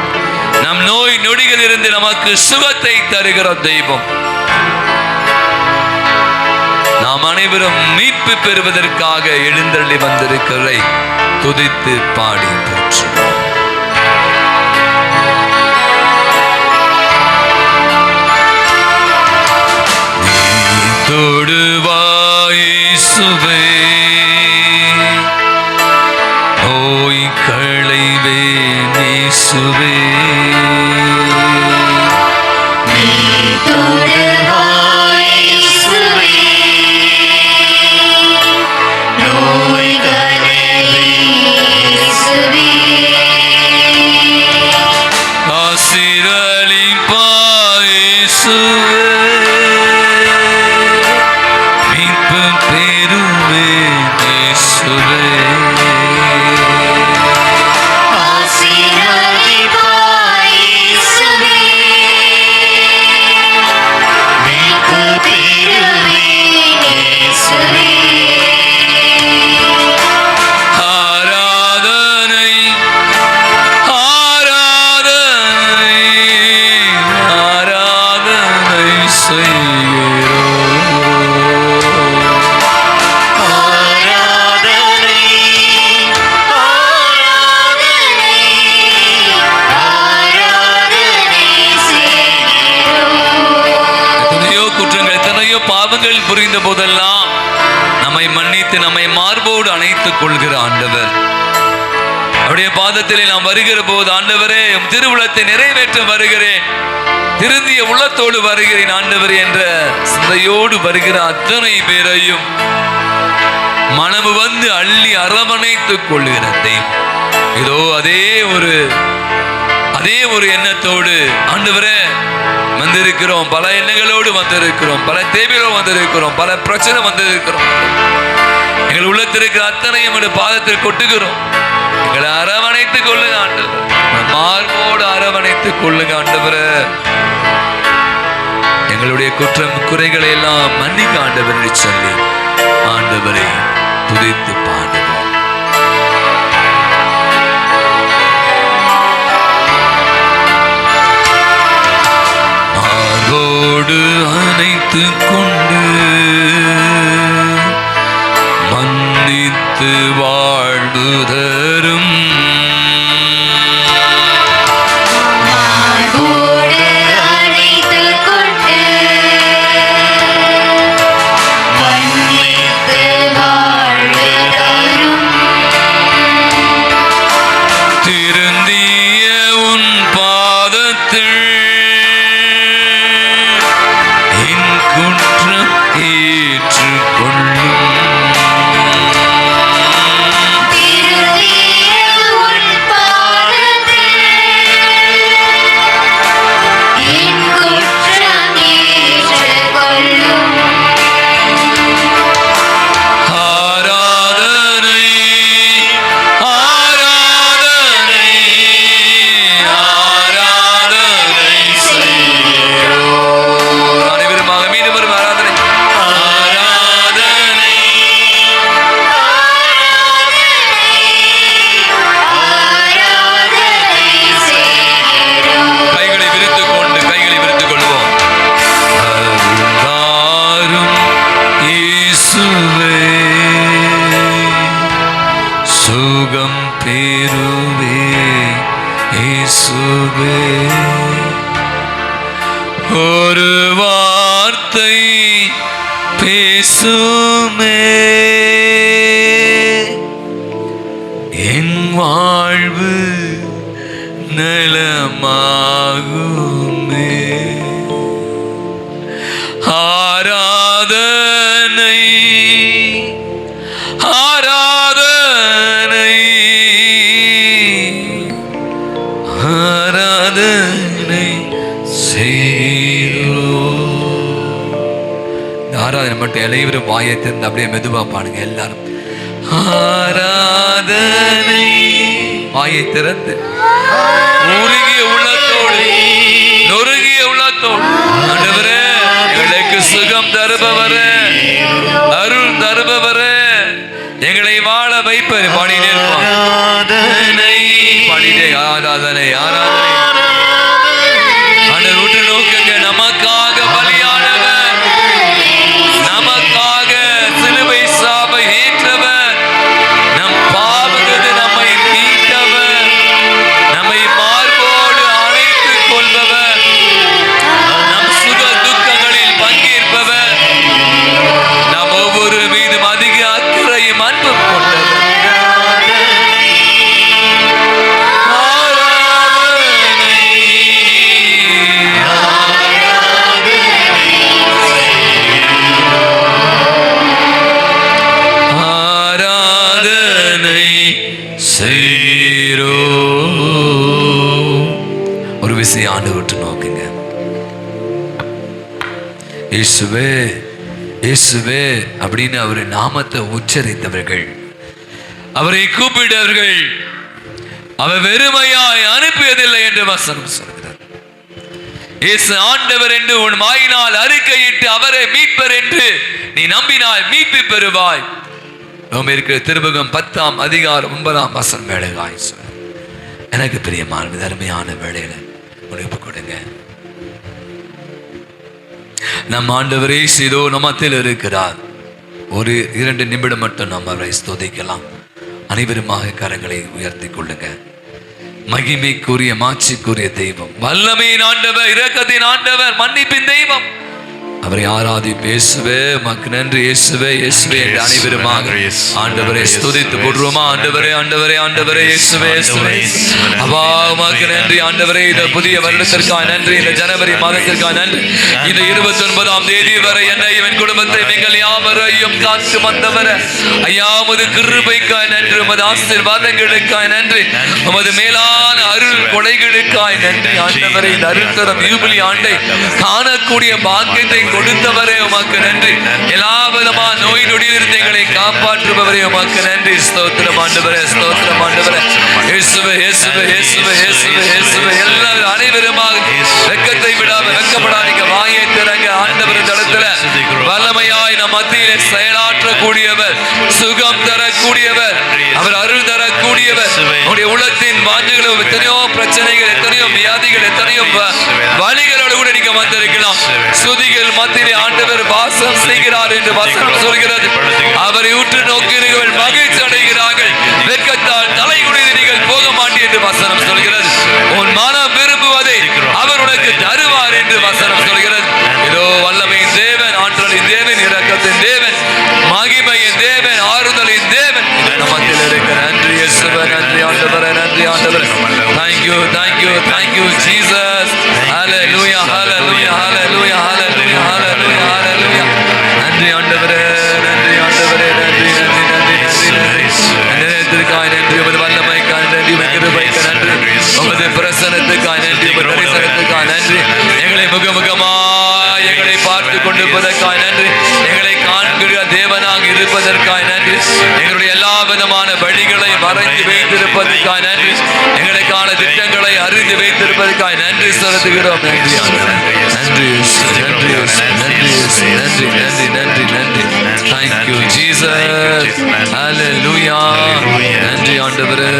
நம் நோய் நொடிகள் இருந்து நமக்கு சுகத்தை தருகிற தெய்வம். நாம் அனைவரும் மீட்பு பெறுவதற்காக எழுந்தருளி வந்திருக்கிறதை துதித்து பாடி போற்றுவோம். தொடுவாய் சுவே, நோய் களைவே நீசுவே. தொடுவாய் இயேசுவே, நோய்களை இயேசுவே. ஆசீர்வதிப்பாய் இயேசுவே, மீட்பு பெறுவேன் இயேசுவே. ஆசீர்வதிப்பாய் இயேசுவே, மீட்பு பெறுவேன் இயேசுவே. ஆராதனை ஆராதனை ஆராதனை செய்கிறோம். ஆராதனை மார்போடு அணைத்துக் கொள்கிற ஆண்டவர். அவருடைய பாதத்திலே நாம் வருகிற போது, ஆண்டவரே உம் திருவுளத்தை நிறைவேற்ற வருகிறேன், திருந்திய உள்ளத்தோடு வருகிறேன் ஆண்டவர் என்ற சிந்தையோடு வருகிற அத்தனை பேரையும் மனமு வந்து அள்ளி அரவணைத்துக் கொள்கிற தெய்வம். இதோ அதே ஒரு எண்ணத்தோடு ஆண்டவரே வந்திருக்கிறோம். பல எண்ணங்களோடு வந்திருக்கிறோம், பல தேவைகளோடு வந்திருக்கிறோம், பல பிரச்சனை வந்திருக்கிறோம். எங்கள் உள்ளத்திற்கிற அத்தனையும் எங்களுடைய பாதத்தில் கொட்டுகிறோம். எங்களை அரவணைத்துக் கொள்ளுங்க ஆண்டவர், மார்போடு அரவணைத்துக் கொள்ளுங்க ஆண்டவரே. எங்களுடைய குற்றம் குறைகளை எல்லாம் மன்னிக்க ஆண்டவரை சொல்லி ஆண்டவரை துதித்து பாடுவோம். மார்போடு அணைத்துக் கொண்டு மன்னித்து வாழ்ந்துதரும் திருந்திய உன் பாதத்தில் என் குற்றம் ஏற்றுக்கொள்ளும். சுகம் பெறுவே இயேசுவே, ஒரு வார்த்தை பேசுமே என் வாழ்வு நலமாகுமே. ஆராதனை ஆராதனை ஆராதனை செய்கிறோம். ஆராதனை மட்டும் அனைவரும் வாயை திறந்து அப்படியே மெதுவா பாடுங்க எல்லாரும். ஆராதனை வாயை திறந்து உருகிய உள்ளத்தோடு நொறுகிய உள்ளத்தோடு ஆண்டவரே எங்களுக்கு சுகம் தருபவரே, அருள் தருபவரே, எங்களை வாழ வைப்பது பாடினே இருப்போம். பாடினே ஆராதனை ஆராதனை. ஆண்டவர் உற்று நோக்குங்க, நமக்காக பலியானவர், நமக்காக சிலுவை சாபை ஏற்றவர், நம் பாவத்திலிருந்து நம்மை மீட்டவர், நம்மை மார்போடு அணைத்துக் கொள்பவர், நம் சுக துக்கங்களில் பங்கேற்பவர், நம் ஒவ்வொரு மீதும் அதிக அக்கறையும் அன்பும் கொண்டவர். ஒரு விஷயம் ஆண்டு விட்டு நோக்குங்க. இயேசுவே இயேசுவே அப்படின்னு அவரு நாமத்தை உச்சரித்தவர்கள், அவரை கூப்பிட்டவர்கள், அவர் வெறுமையாய் அனுப்பியதில்லை என்று வசனம் சொல்கிறார். இயேசு ஆண்டவர் என்று உன் வாயினால் அறிக்கையிட்டு அவரை மீட்பர் என்று நீ நம்பினால் மீட்பு பெறுவாய். ரோமேயருக்கு திருமுகம் 10ஆம் அதிகாரம் 9ஆம் வசனம் வேலையாய் சொல். எனக்கு பிரியமான அருமையான வேளையில முடிவு கொடுங்க. நம் ஆண்டவரே இதோ நம்மத்தில் இருக்கிறார். ஒரு 2 நிமிடம் மட்டும் நாம் அவரை ஸ்தோதிக்கலாம். அனைவருமாக கரங்களை உயர்த்தி கொள்ளுங்க. மகிமைக்குரிய மாட்சிக்குரிய தெய்வம், வல்லமையின் ஆண்டவர், இரக்கத்தின் ஆண்டவர், மன்னிப்பின் தெய்வம், அவரை ஆராதிப்பு. இயேசுவே உமக்கு நன்றி. இயேசுவே இயேசுவே என்று அனைவருமாக ஆண்டவரை ஸ்துதித்து போடுவோமா? ஆண்டவரே ஆண்டவரே ஆண்டவரே இயேசுவே இயேசுவே. அப்பா உமக்கு நன்றி ஆண்டவரே. இந்த புதிய வருடத்திற்காக நன்றி. இந்த ஜனவரி மாதத்திற்காக நன்றி. இந்த 29ஆம் தேதி வரை என்னை என் குடும்பத்தை நீங்கள் யாவரையும் காத்து வந்தவர ஐயா உமது கிருபைக்காய் நன்றி. உமது ஆசீர்வாதங்களுக்காய் நன்றி. உமது மேலான அருள் கொடைகளுக்காய் நன்றி ஆண்டவரே. இந்த அருள் தரும் யூபிலி ஆண்டை காணக்கூடிய பாக்கியத்தை கொடுத்தவரே உமக்கு நன்றி. எல்லா விதமான நோய் நொடியிலிருந்து எங்களை காப்பாற்றுபவரே உமக்கு நன்றி. ஸ்தோத்திரம் ஆண்டவரே, ஸ்தோத்திரம் ஆண்டவரே. இயேசுவே இயேசுவே இயேசுவே இயேசுவே இயேசுவே. எல்லாரும் அனைவருமாக வெட்கத்தை விடாம வெட்கப்படாதீங்க. வாயை திறங்க. ஆண்டவர் இந்த இடத்துல வல்லமையாய் நம் மத்தியிலே செயலாற்றக்கூடியவர், சுகம் தரக்கூடியவர், அவர் அருள் தரக்கூடியவர். உங்களுடைய உள்ளத்தின் வாஞ்சைகளும் எத்தனையோ பிரச்சனைகள், எத்தனையோ வியாதிகள், எத்தனையோ வழிகளோடு கூட நீங்க வந்திருக்கலாம். சுதிகள் மத்தியிலே ஆண்டவர் வாசம் செய்கிறார் என்று வசனம் சொல்கிறது. அவரை உற்று நோக்கிறீர்கள், மகிழ்ச்சி அடைகிறார்கள். வெட்கத்தால் தலைகுனிந்து நீங்கள் போக மாட்டீர்கள் என்று வசனம் சொல்கிறது. உன் மனம் விரும்புவதை அவர் உனக்கு தருவார் என்று வசனம் சொல்கிறது. இதோ வல்லமையின் தேவன், ஆற்றலின் தேவன், இரக்கத்தின் தேவன், மகிமையின் தேவன், ஆறுதலின் தேவன் நமத்தில் இருக்க நன்றி இயேசுவே. நன்றி ஆண்டவரே, நன்றி ஆண்டவரே. Thank you, thank you, thank you Jesus. Hallelujah, hallelujah, hallelujah, hallelujah, hallelujah, hallelujah. நன்றி ஆண்டவரே, நன்றி ஆண்டவரே, நன்றி நன்றி நன்றி நன்றி நன்றி. நேரத்திற்காய் நன்றி. உமது வல்லமைக்காய் நன்றி. உமது கிருபைக்காய் நன்றி. உமது பிரசன்னத்துக்காய் நன்றி. உமது தரிசனத்துக்காய் நன்றி. எங்களை முகமுகமாய் எங்களை பார்த்து கொண்டிருப்பதற்காய் நன்றி. எங்களை காண்கிற தேவனாக இருப்பதற்காய் நன்றி. எங்களுடைய எல்லா விதமான வழிகளை மறைந்து வைத்திருப்பதற்காய் நன்றி. எங்களுக்கான திட்டங்களை அறிந்து வைத்திருப்பதற்காய் நன்றி செலுத்துகிறோம். நன்றி நன்றி நன்றி நன்றி நன்றி நன்றி நன்றி. Thank you Jesus. Hallelujah. நன்றி ஆண்டவரே.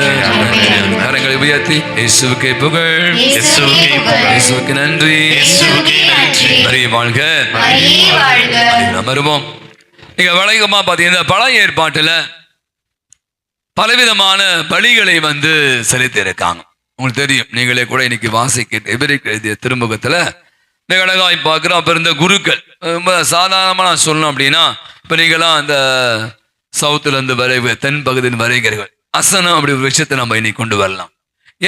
கரங்களை உயர்த்தி இயேசுவுக்கே புகழ், இயேசுவுக்கு நன்றி. மரியே வாழ்க, நாம் வருவோம். நீங்க வழக்கமா பாத்தீங்கன்னா பழைய ஏற்பாட்டுல பலவிதமான பலிகளை செலுத்தி இருக்காங்க. உங்களுக்கு தெரியும், நீங்களே கூட இன்னைக்கு வாசிக்க எபிரேயர் எழுதிய திருமுகத்துல அழகாய் பார்க்கிறோம். அப்ப இருந்த குருக்கள் ரொம்ப சாதாரணமா நான் சொல்லணும் அப்படின்னா, இப்ப நீங்களாம் அந்த சவுத்துல இருந்து வரைவு தென் பகுதியின் வரைகிறீர்கள், அசனம் அப்படி ஒரு விஷயத்தை நம்ம இன்னைக்கு கொண்டு வரலாம்.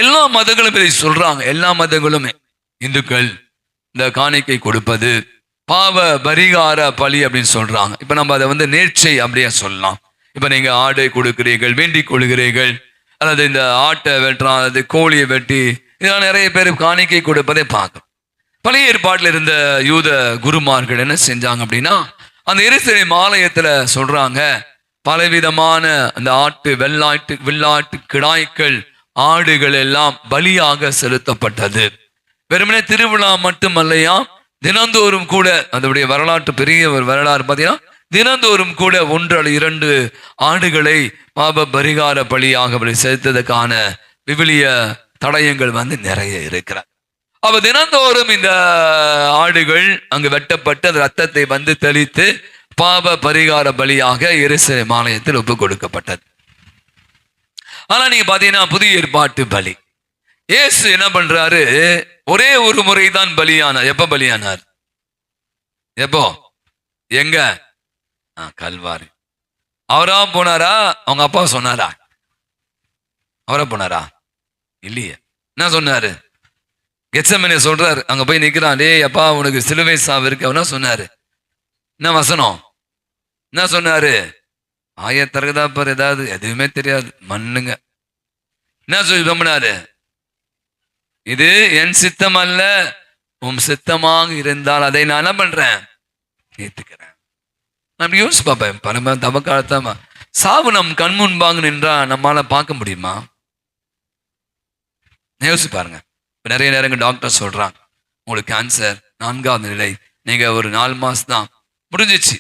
எல்லா மதங்களும் இதை சொல்றாங்க. எல்லா மதங்களுமே இந்துக்கள் இந்த காணிக்கை கொடுப்பது பாவ பரிகார பலி அப்படின்னு சொல்றாங்க. இப்ப நம்ம அதை நேர்ச்சை அப்படியே சொல்லலாம். இப்ப நீங்க ஆடை கொடுக்கிறீர்கள், வேண்டிக் கொள்கிறீர்கள், அல்லது இந்த ஆட்டை வெட்டுறான், அல்லது கோழியை வெட்டி இதெல்லாம் நிறைய பேர் காணிக்கை கொடுப்பதை பார்க்கணும். பழைய ஏற்பாட்டில் இருந்த யூத குருமார்கள் என்ன செஞ்சாங்க அப்படின்னா, அந்த எருசலேம் ஆலயத்துல சொல்றாங்க, பலவிதமான அந்த ஆட்டு வெள்ளாட்டு கிடாய்கள் ஆடுகள் எல்லாம் பலியாக செலுத்தப்பட்டது. வெறுமனே திருவிழா மட்டுமல்லையா, தினந்தோறும் கூட அதனுடைய வரலாற்று பெரிய ஒரு வரலாறு பார்த்தீங்கன்னா, தினந்தோறும் கூட 1 அல்லது 2 ஆடுகளை பாப பரிகார பலியாக செலுத்ததுக்கான விவிலிய தடயங்கள் நிறைய இருக்கிறார். அப்ப தினந்தோறும் இந்த ஆடுகள் அங்கு வெட்டப்பட்டு அந்த ரத்தத்தை தெளித்து பாப பரிகார பலியாக எருசலேம் ஆலயத்தில் ஒப்பு கொடுக்கப்பட்டது. ஆனா நீங்க பாத்தீங்கன்னா புதிய ஏற்பாட்டு பலி, இயேசு என்ன பண்றாரு, ஒரே ஒரு முறைதான் பலியானார். எப்ப பலியானார்? எப்போ? எங்க? கல்வாரி. அவரா போனாரா? அவங்க அப்பா சொன்னாரா? அவரா போனாரா? இல்லையே. என்ன சொன்னாரு? கெத்செமனே சொல்றாரு, அங்க போய் நிக்கிறான், டேய் அப்பா உனக்கு சிலுவை சாவு இருக்கு. அவனா சொன்னாரு, என்ன வசனம் என்ன சொன்னாரு? ஆயத்தரகதா பாரு, ஏதாவது எதுவுமே தெரியாது மண்ணுங்க. என்ன சொல்லி நம்பினாரு? இது என் சித்தம் அல்ல, உன் சித்தமாக இருந்தால் அதை நான் என்ன பண்றேன், ஏத்துக்கிறேன். நான் யோசிச்சு பார்ப்பேன், பரம தவ காலத்தாமா சாவு நம் கண் முன்பாங்க நின்றா நம்மளால பார்க்க முடியுமா? யோசிச்சு பாருங்க. நிறைய நேரங்கள் டாக்டர் சொல்றாங்க, உங்களுக்கு கேன்சர் 4வது நிலை, நீங்க ஒரு 4 மாசம் தான் முடிஞ்சிச்சு.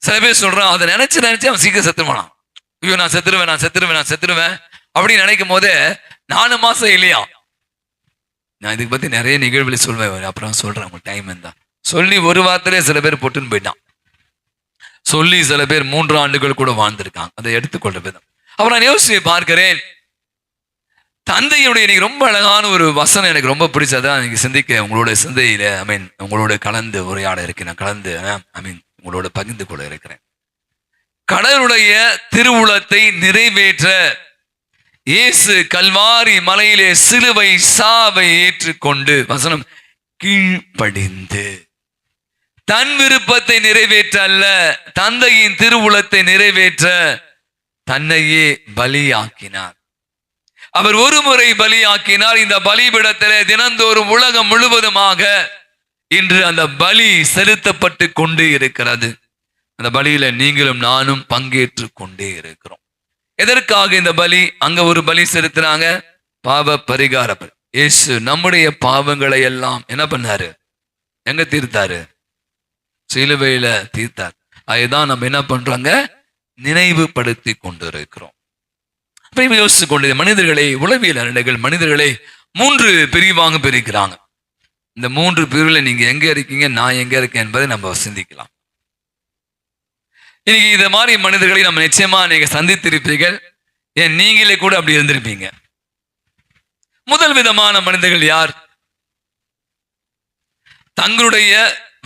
சில பேர் சொல்றான், அதை நினைச்சு அவன் சீக்கிரம் செத்துருவானான். ஐயோ நான் செத்துருவேன் அப்படின்னு நினைக்கும் போதே 4 மாசம் இல்லையா. நான் இதுக்கு பத்தி நிறைய நிகழ்வுகளை சொல்வேன், அப்புறம் சொல்றேன் உங்களுக்கு டைம் இருந்தா. சொல்லி ஒரு வாரத்திலே சில பேர் பொட்டுன்னு போயிட்டான். சொல்லி சில பேர் 3 ஆண்டுகள் கூட வாழ்ந்திருக்காங்க. அதை எடுத்துக்கொள்ற விதம். அப்புறம் நான் யோசிச்சு பார்க்கிறேன், தந்தையுடைய இன்னைக்கு ரொம்ப அழகான ஒரு வசனம் எனக்கு ரொம்ப பிடிச்சதான் இன்னைக்கு சிந்திக்க உங்களோட சிந்தையில உங்களோட கலந்து உரையாட இருக்கேன். நான் கலந்து உங்களோட பகிர்ந்து கொள்ள இருக்கிறேன். கடவுளுடைய திருவுளத்தை நிறைவேற்ற இயேசு கல்வாரி மலையிலே சிலுவை சாவை ஏற்றுக்கொண்டு வசனம் கீழ்ப்படிந்து தன் விருப்பத்தை நிறைவேற்ற அல்ல, தந்தையின் திருவுளத்தை நிறைவேற்ற தன்னையே பலியாக்கினார். அவர் ஒரு முறை பலியாக்கினார். இந்த பலிபீடத்திலே தினந்தோறும் உலகம் முழுவதுமாக இன்று அந்த பலி செலுத்தப்பட்டு கொண்டே இருக்கிறது. அந்த பலியில நீங்களும் நானும் பங்கேற்று கொண்டே இருக்கிறோம். எதற்காக இந்த பலி? அங்க ஒரு பலி செலுத்தினாங்க, பாவ பரிகார பலி. இயேசு நம்முடைய பாவங்களை எல்லாம் என்ன பண்ணாரு? எங்க தீர்த்தாரு? சிலுவையில தீர்த்தார். அதுதான் நம்ம என்ன பண்றாங்க? நினைவுபடுத்தி கொண்டிருக்கிறோம். யோசிச்சு கொண்டு மனிதர்களை, உளவியல் அறிஞர்கள் மனிதர்களை 3 பிரிவாக பிரிக்கிறாங்க. இந்த 3 பிரிவுல நீங்க எங்க இருக்கீங்க, நான் எங்க இருக்கேன் என்பதை நம்ம சிந்திக்கலாம். இன்னைக்கு இந்த மாதிரி மனிதர்களை நம்ம நிச்சயமா நீங்க சந்தித்திருப்பீர்கள். ஏன் நீங்களே கூட அப்படி இருந்திருப்பீங்க. முதல் விதமான மனிதர்கள் யார்? தங்களுடைய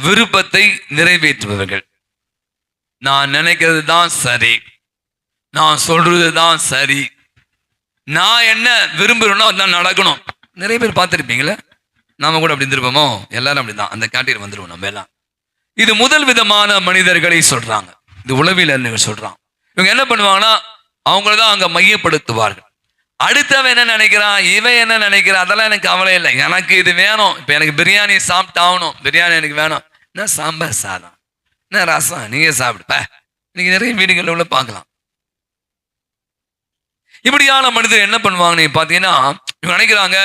விருப்பத்தை நிறைவேற்றுபவர்கள். நான் நினைக்கிறது தான் சரி, நான் சொல்றது தான் சரி, நான் என்ன விரும்புறேனோ அதான் நடக்கணும். நிறைய பேர் பார்த்துருப்பீங்களே, நாம கூட அப்படி இருந்திருப்போமோ? எல்லாரும் அப்படிதான், அந்த கேட்டகரி வந்துருவோம் நம்ம எல்லாம். இது முதல் விதமான மனிதர்களை சொல்றாங்க. இது உளவியல் சொல்றாங்க. இவங்க என்ன பண்ணுவாங்கன்னா அவங்களதான் அங்க மையப்படுத்துவார்கள். அடுத்தவன் என்ன நினைக்கிறான், இவன் என்ன நினைக்கிறான், அதெல்லாம் எனக்கு கவலை இல்லை. எனக்கு இது வேணும். இப்ப எனக்கு பிரியாணி சாப்பிட்டாகணும், பிரியாணி எனக்கு வேணும். என்ன சாம்பார் சாதம், என்ன ரசம், நீங்க சாப்பிடுப்ப. இன்னைக்கு நிறைய வீடுகளில் உள்ள பார்க்கலாம். இப்படியான மனிதர் என்ன பண்ணுவாங்க நீங்க பாத்தீங்கன்னா, இவங்க நினைக்கிறாங்க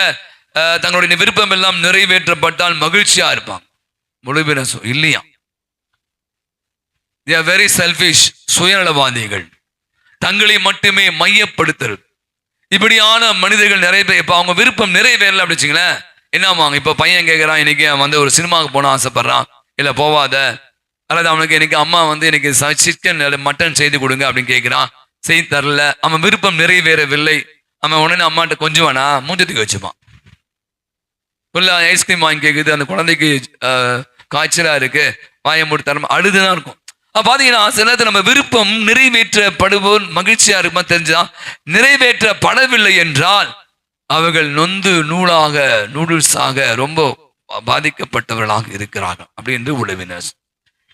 தங்களுடைய விருப்பம் எல்லாம் நிறைவேற்றப்பட்டால் மகிழ்ச்சியா இருப்பாங்க. முழுமையான இல்லையா? they are very selfish, சுயநலவாதிகள், தங்களை மட்டுமே மையப்படுத்துறது. இப்படியான மனிதர்கள் நிறைய பேர். இப்ப அவங்க விருப்பம் நிறைவேறல அப்படி வச்சுங்களேன், என்ன ஆவாங்க? இப்ப பையன் கேட்கறான், இன்னைக்கு வந்து ஒரு சினிமாவுக்கு போன ஆசைப்படுறான், இல்ல போவாத. அல்லது அவனுக்கு இன்னைக்கு அம்மா வந்து எனக்கு சிக்கன் மட்டன் செய்து கொடுங்க அப்படின்னு கேட்கிறான், செய்து தரல. அவன் விருப்பம் நிறைவேறவில்லை. அவன் உடனே அம்மாட்ட கொஞ்சம் வேணா மூஞ்சத்துக்கு வச்சுப்பான். உள்ள ஐஸ்கிரீம் வாங்கி கேட்குது, அந்த குழந்தைக்கு காய்ச்சலா இருக்கு, வாயை மூடி தரமா, அழுதுதான் இருக்கும். பாத்தீங்கன்னா சில நேரத்தில் நம்ம விருப்பம் நிறைவேற்றப்படுவோம் மகிழ்ச்சியா இருக்குமா தெரிஞ்சா, நிறைவேற்றப்படவில்லை என்றால் அவர்கள் நொந்து நூடுல்ஸாக ரொம்ப பாதிக்கப்பட்டவர்களாக இருக்கிறார்கள் அப்படி என்று உளவினர்.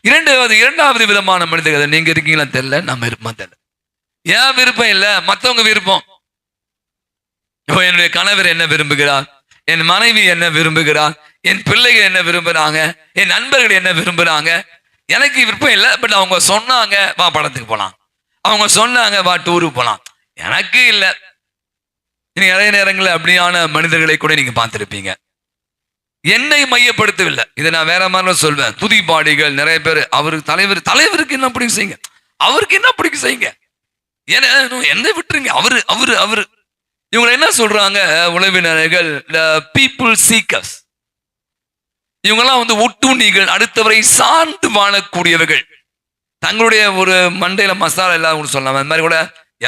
இரண்டாவது விதமான மனிதர்கள், நீங்க இருக்கீங்களா தெரியல, நம்ம இருப்போமா தெரியல. ஏன் விருப்பம் இல்லை, மற்றவங்க விருப்பம். இப்போ என்னுடைய கணவர் என்ன விரும்புகிறார், என் மனைவி என்ன விரும்புகிறார், என் பிள்ளைகள் என்ன விரும்புறாங்க, என் நண்பர்கள் என்ன விரும்புறாங்க. எனக்கு விருப்பம் இல்லை, பட் அவங்க சொன்னாங்க வா படத்துக்கு போலாம், அவங்க சொன்னாங்க வா டூருக்கு போலாம், எனக்கு இல்லை. நீங்க நிறைய நேரங்களில் அப்படியான மனிதர்களை கூட நீங்க பார்த்திருப்பீங்க. என்னை மையப்படுத்தவில்லை. இதை நான் வேற மாதிரி சொல்வேன். துதிபாடிகள் நிறைய பேர், அவருக்கு தலைவருக்கு என்ன பிடிக்கும் செய்யுங்க, அவருக்கு என்ன பிடிக்கும் செய்யுங்க, என்ன விட்டுருங்க, அவரு இவங்களை என்ன சொல்றாங்க உளவினர்கள், பீப்புள் சீக்கர்ஸ். இவங்கெல்லாம் வந்து ஒட்டுண்ணிகள், அடுத்தவரை சார்ந்து வாழக்கூடியவர்கள். தங்களுடைய ஒரு மண்டையில மசாலா எல்லாம் சொல்லலாம். அந்த மாதிரி கூட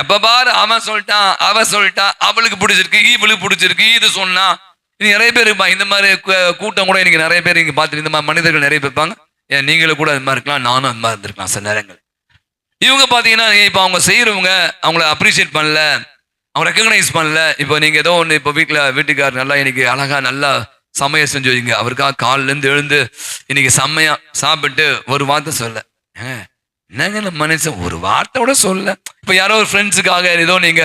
எப்ப பாரு அவன் சொல்லிட்டான், அவ சொல்லிட்டா, அவளுக்கு பிடிச்சிருக்கு, இவளுக்கு பிடிச்சிருக்கு, இது சொன்னா. நிறைய பேர் இருப்பாங்க இந்த மாதிரி கூட்டம் கூட. இன்னைக்கு நிறைய பேர் இங்க பார்த்துட்டு இந்த மாதிரி மனிதர்கள் நிறைய பேர் இருப்பாங்க. ஏன் நீங்களும் கூட அது மாதிரி இருக்கலாம், நானும் அது மாதிரி இருந்திருக்கலாம் சில நேரங்கள். இவங்க பாத்தீங்கன்னா இப்ப அவங்க செய்யறவங்க அவங்கள அப்ரிஷியேட் பண்ணல, அவங்க ரெக்கக்னைஸ் பண்ணல. இப்போ நீங்க ஏதோ ஒண்ணு, இப்போ வீட்டுக்காரர் நல்லா இன்னைக்கு அழகா நல்லா சமையல் செஞ்சு வைங்க, அவருக்காக காலில இருந்து எழுந்து இன்னைக்கு செம்மையா சாப்பிட்டு ஒரு வார்த்தை சொல்ல. என்னங்க மனுஷன் ஒரு வார்த்தை கூட சொல்ல. இப்ப யாரோ ஒரு ஃப்ரெண்ட்ஸுக்காக ஏதோ நீங்க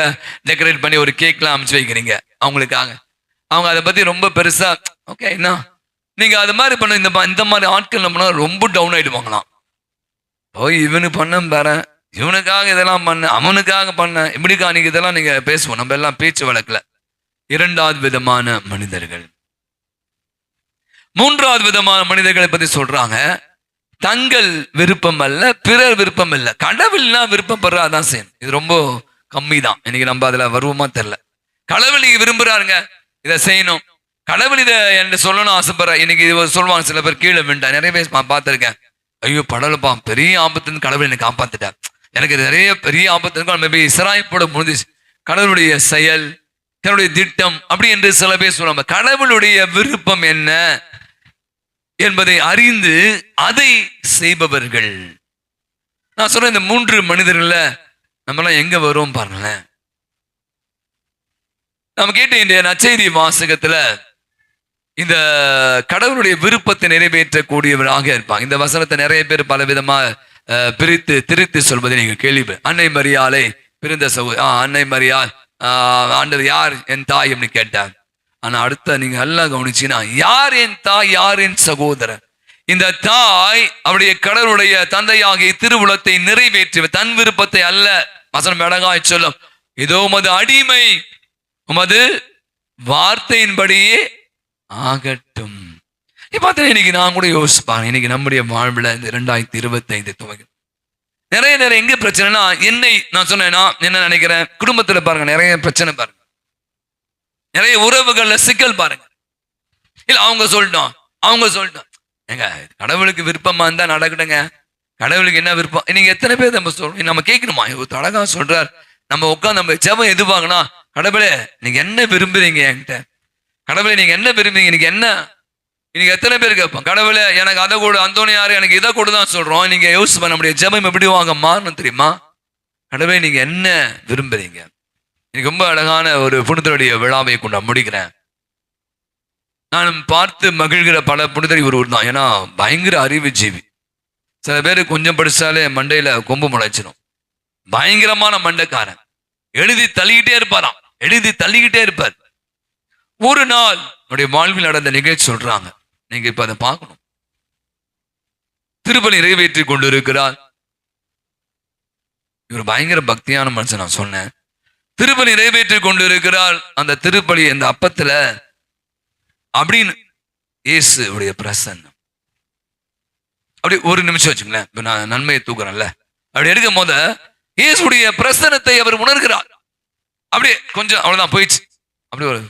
டெக்கரேட் பண்ணி ஒரு கேக்லாம் அமைச்சு வைக்கிறீங்க அவங்களுக்காக, அவங்க அதை பத்தி ரொம்ப பெருசா ஓகே என்ன நீங்க அது மாதிரி பண்ண. இந்த மாதிரி ஆட்கள் நம்ம ரொம்ப டவுன் ஆயிடுவாங்களாம். ஓ இவனு பண்ண பாரு, இவனுக்காக இதெல்லாம் பண்ண, அவனுக்காக பண்ண, இப்படிக்கா நீங்க இதெல்லாம் நீங்க பேசுவோம். நம்ம எல்லாம் பேச்சு வழக்குல. இரண்டாவது விதமான மனிதர்கள். மூன்றாவது விதமான மனிதர்களை பத்தி சொல்றாங்க, தங்கள் விருப்பம் அல்ல, பிறர் விருப்பம் இல்ல, கடவுள்னா விருப்பப்படுறாதான் செய்யணும். இது ரொம்ப கம்மி தான். இன்னைக்கு நம்ம அதுல வருவோமா தெரியல. கடவுள் நீங்க விரும்புறாருங்க, இதை செய்யணும், கடவுள் இதை என்று சொல்லணும் ஆசைப்படுற. இன்னைக்கு இது சொல்லுவாங்க சில பேர், கீழே விண்டா நிறைய பேர் பார்த்திருக்கேன். ஐயோ படலப்பா, பெரிய ஆபத்துன்னு கடவுள் என்னை காப்பாத்திட்டார், எனக்கு நிறைய பெரிய ஆபத்து இருக்கும். மேபி இஸ்ராயலோட முடிஞ்சிச்சு. கடவுளுடைய செயல், கடவுளுடைய திட்டம் அப்படி என்று சில பேர் சொல்லுவாங்க. கடவுளுடைய விருப்பம் என்ன என்பதை அறிந்து அதை செய்பவர்கள். நான் சொல்றேன், இந்த 3 மனிதர்கள நம்மலாம் எங்க வரும் பாருங்களேன். நம்ம கேட்ட இந்த நற்செய்தி வாசகத்துல இந்த கடவுளுடைய விருப்பத்தை நிறைவேற்றக்கூடியவராக இருப்பாங்க. இந்த வசனத்தை நிறைய பேர் பல விதமா பிரித்து திருத்தி சொல்வதை நீங்க கேள்வி. அன்னை மரியாளை பிறந்த அன்னை மரியாள் ஆண்டவர் யார் என் தாய் அப்படின்னு கேட்டார். ஆனா அடுத்த நீங்க எல்லாம் கவனிச்சீங்கன்னா, யார் என் தாய், யார் என் சகோதரன்? இந்த தாய் அவருடைய கடவுளுடைய தந்தையாகிய திருவுளத்தை நிறைவேற்றி தன் விருப்பத்தை அல்ல, வசனம் அழகாய் சொல்லும், இதோ உமது அடிமை உமது வார்த்தையின்படியே ஆகட்டும். பார்த்தா இன்னைக்கு நான் கூட யோசிப்பாங்க, இன்னைக்கு நம்முடைய வாழ்வுல இந்த 2025 துவங்க நிறைய எங்க பிரச்சனைனா, என்னை நான் சொன்னேன்னா என்ன நினைக்கிறேன், குடும்பத்துல பாருங்க நிறைய பிரச்சனை பாருங்க, நிறைய உறவுகள்ல சிக்கல் பாருங்க. இல்ல அவங்க சொல்லிட்டோம் ஏங்க கடவுளுக்கு விருப்பமா இருந்தா நடக்கட்டுங்க, கடவுளுக்கு என்ன விருப்பம். நீங்க எத்தனை பேர் நம்ம சொல்றோம், நம்ம கேட்கணுமா? அழகா சொல்றார், நம்ம உட்காந்து நம்ம ஜெபம் எதுவாங்கன்னா, கடவுளே நீங்க என்ன விரும்புறீங்க என்கிட்ட, கடவுளே நீங்க என்ன விரும்புறீங்க, நீங்க என்ன. இன்னைக்கு எத்தனை பேர் கேட்போம், கடவுளே எனக்கு அதை கூட, அந்தோனியாரு எனக்கு இதை கூட தான் சொல்றோம். நீங்க யோசிப்பா நம்முடைய ஜெபம் எப்படி வாங்க மாறணும் தெரியுமா? கடவுளே நீங்க என்ன விரும்புறீங்க. எனக்கு ரொம்ப அழகான ஒரு புனிதருடைய விழாவை கொண்டு முடிக்கிறேன். நான் பார்த்து மகிழ்கிற பல புனிதர் ஒரு தான். ஏன்னா பயங்கர அறிவு ஜீவி. சில பேர் கொஞ்சம் படிச்சாலே மண்டையில கொம்பு முளைச்சிடும். பயங்கரமான மண்டைக்காரன், எழுதி தள்ளிக்கிட்டே இருப்பார். ஒரு நாள் என்னுடைய வாழ்வில் நடந்த நிகழ்ச்சி சொல்றாங்க, நீங்க இப்ப அதை பார்க்கணும். திருப்பலி நிறைவேற்றி கொண்டு இருக்கிறார். இவர் பயங்கர பக்தியான மனுஷன். நான் சொன்னேன், திருப்பலி நிறைவேற்றி கொண்டு இருக்கிறார். அந்த திருப்பலி அந்த அப்பத்துல அப்படின்னு இயேசுடைய பிரசன்னம் அப்படி ஒரு நிமிஷம் வச்சுங்களேன். இப்ப நான் நன்மையை தூக்குறேன்ல, அப்படி எடுக்கும் போது இயேசுடைய பிரசன்னத்தை அவர் உணர்கிறார். அப்படியே கொஞ்சம் அவ்வளவுதான் போயிடுச்சு. அப்படி ஒரு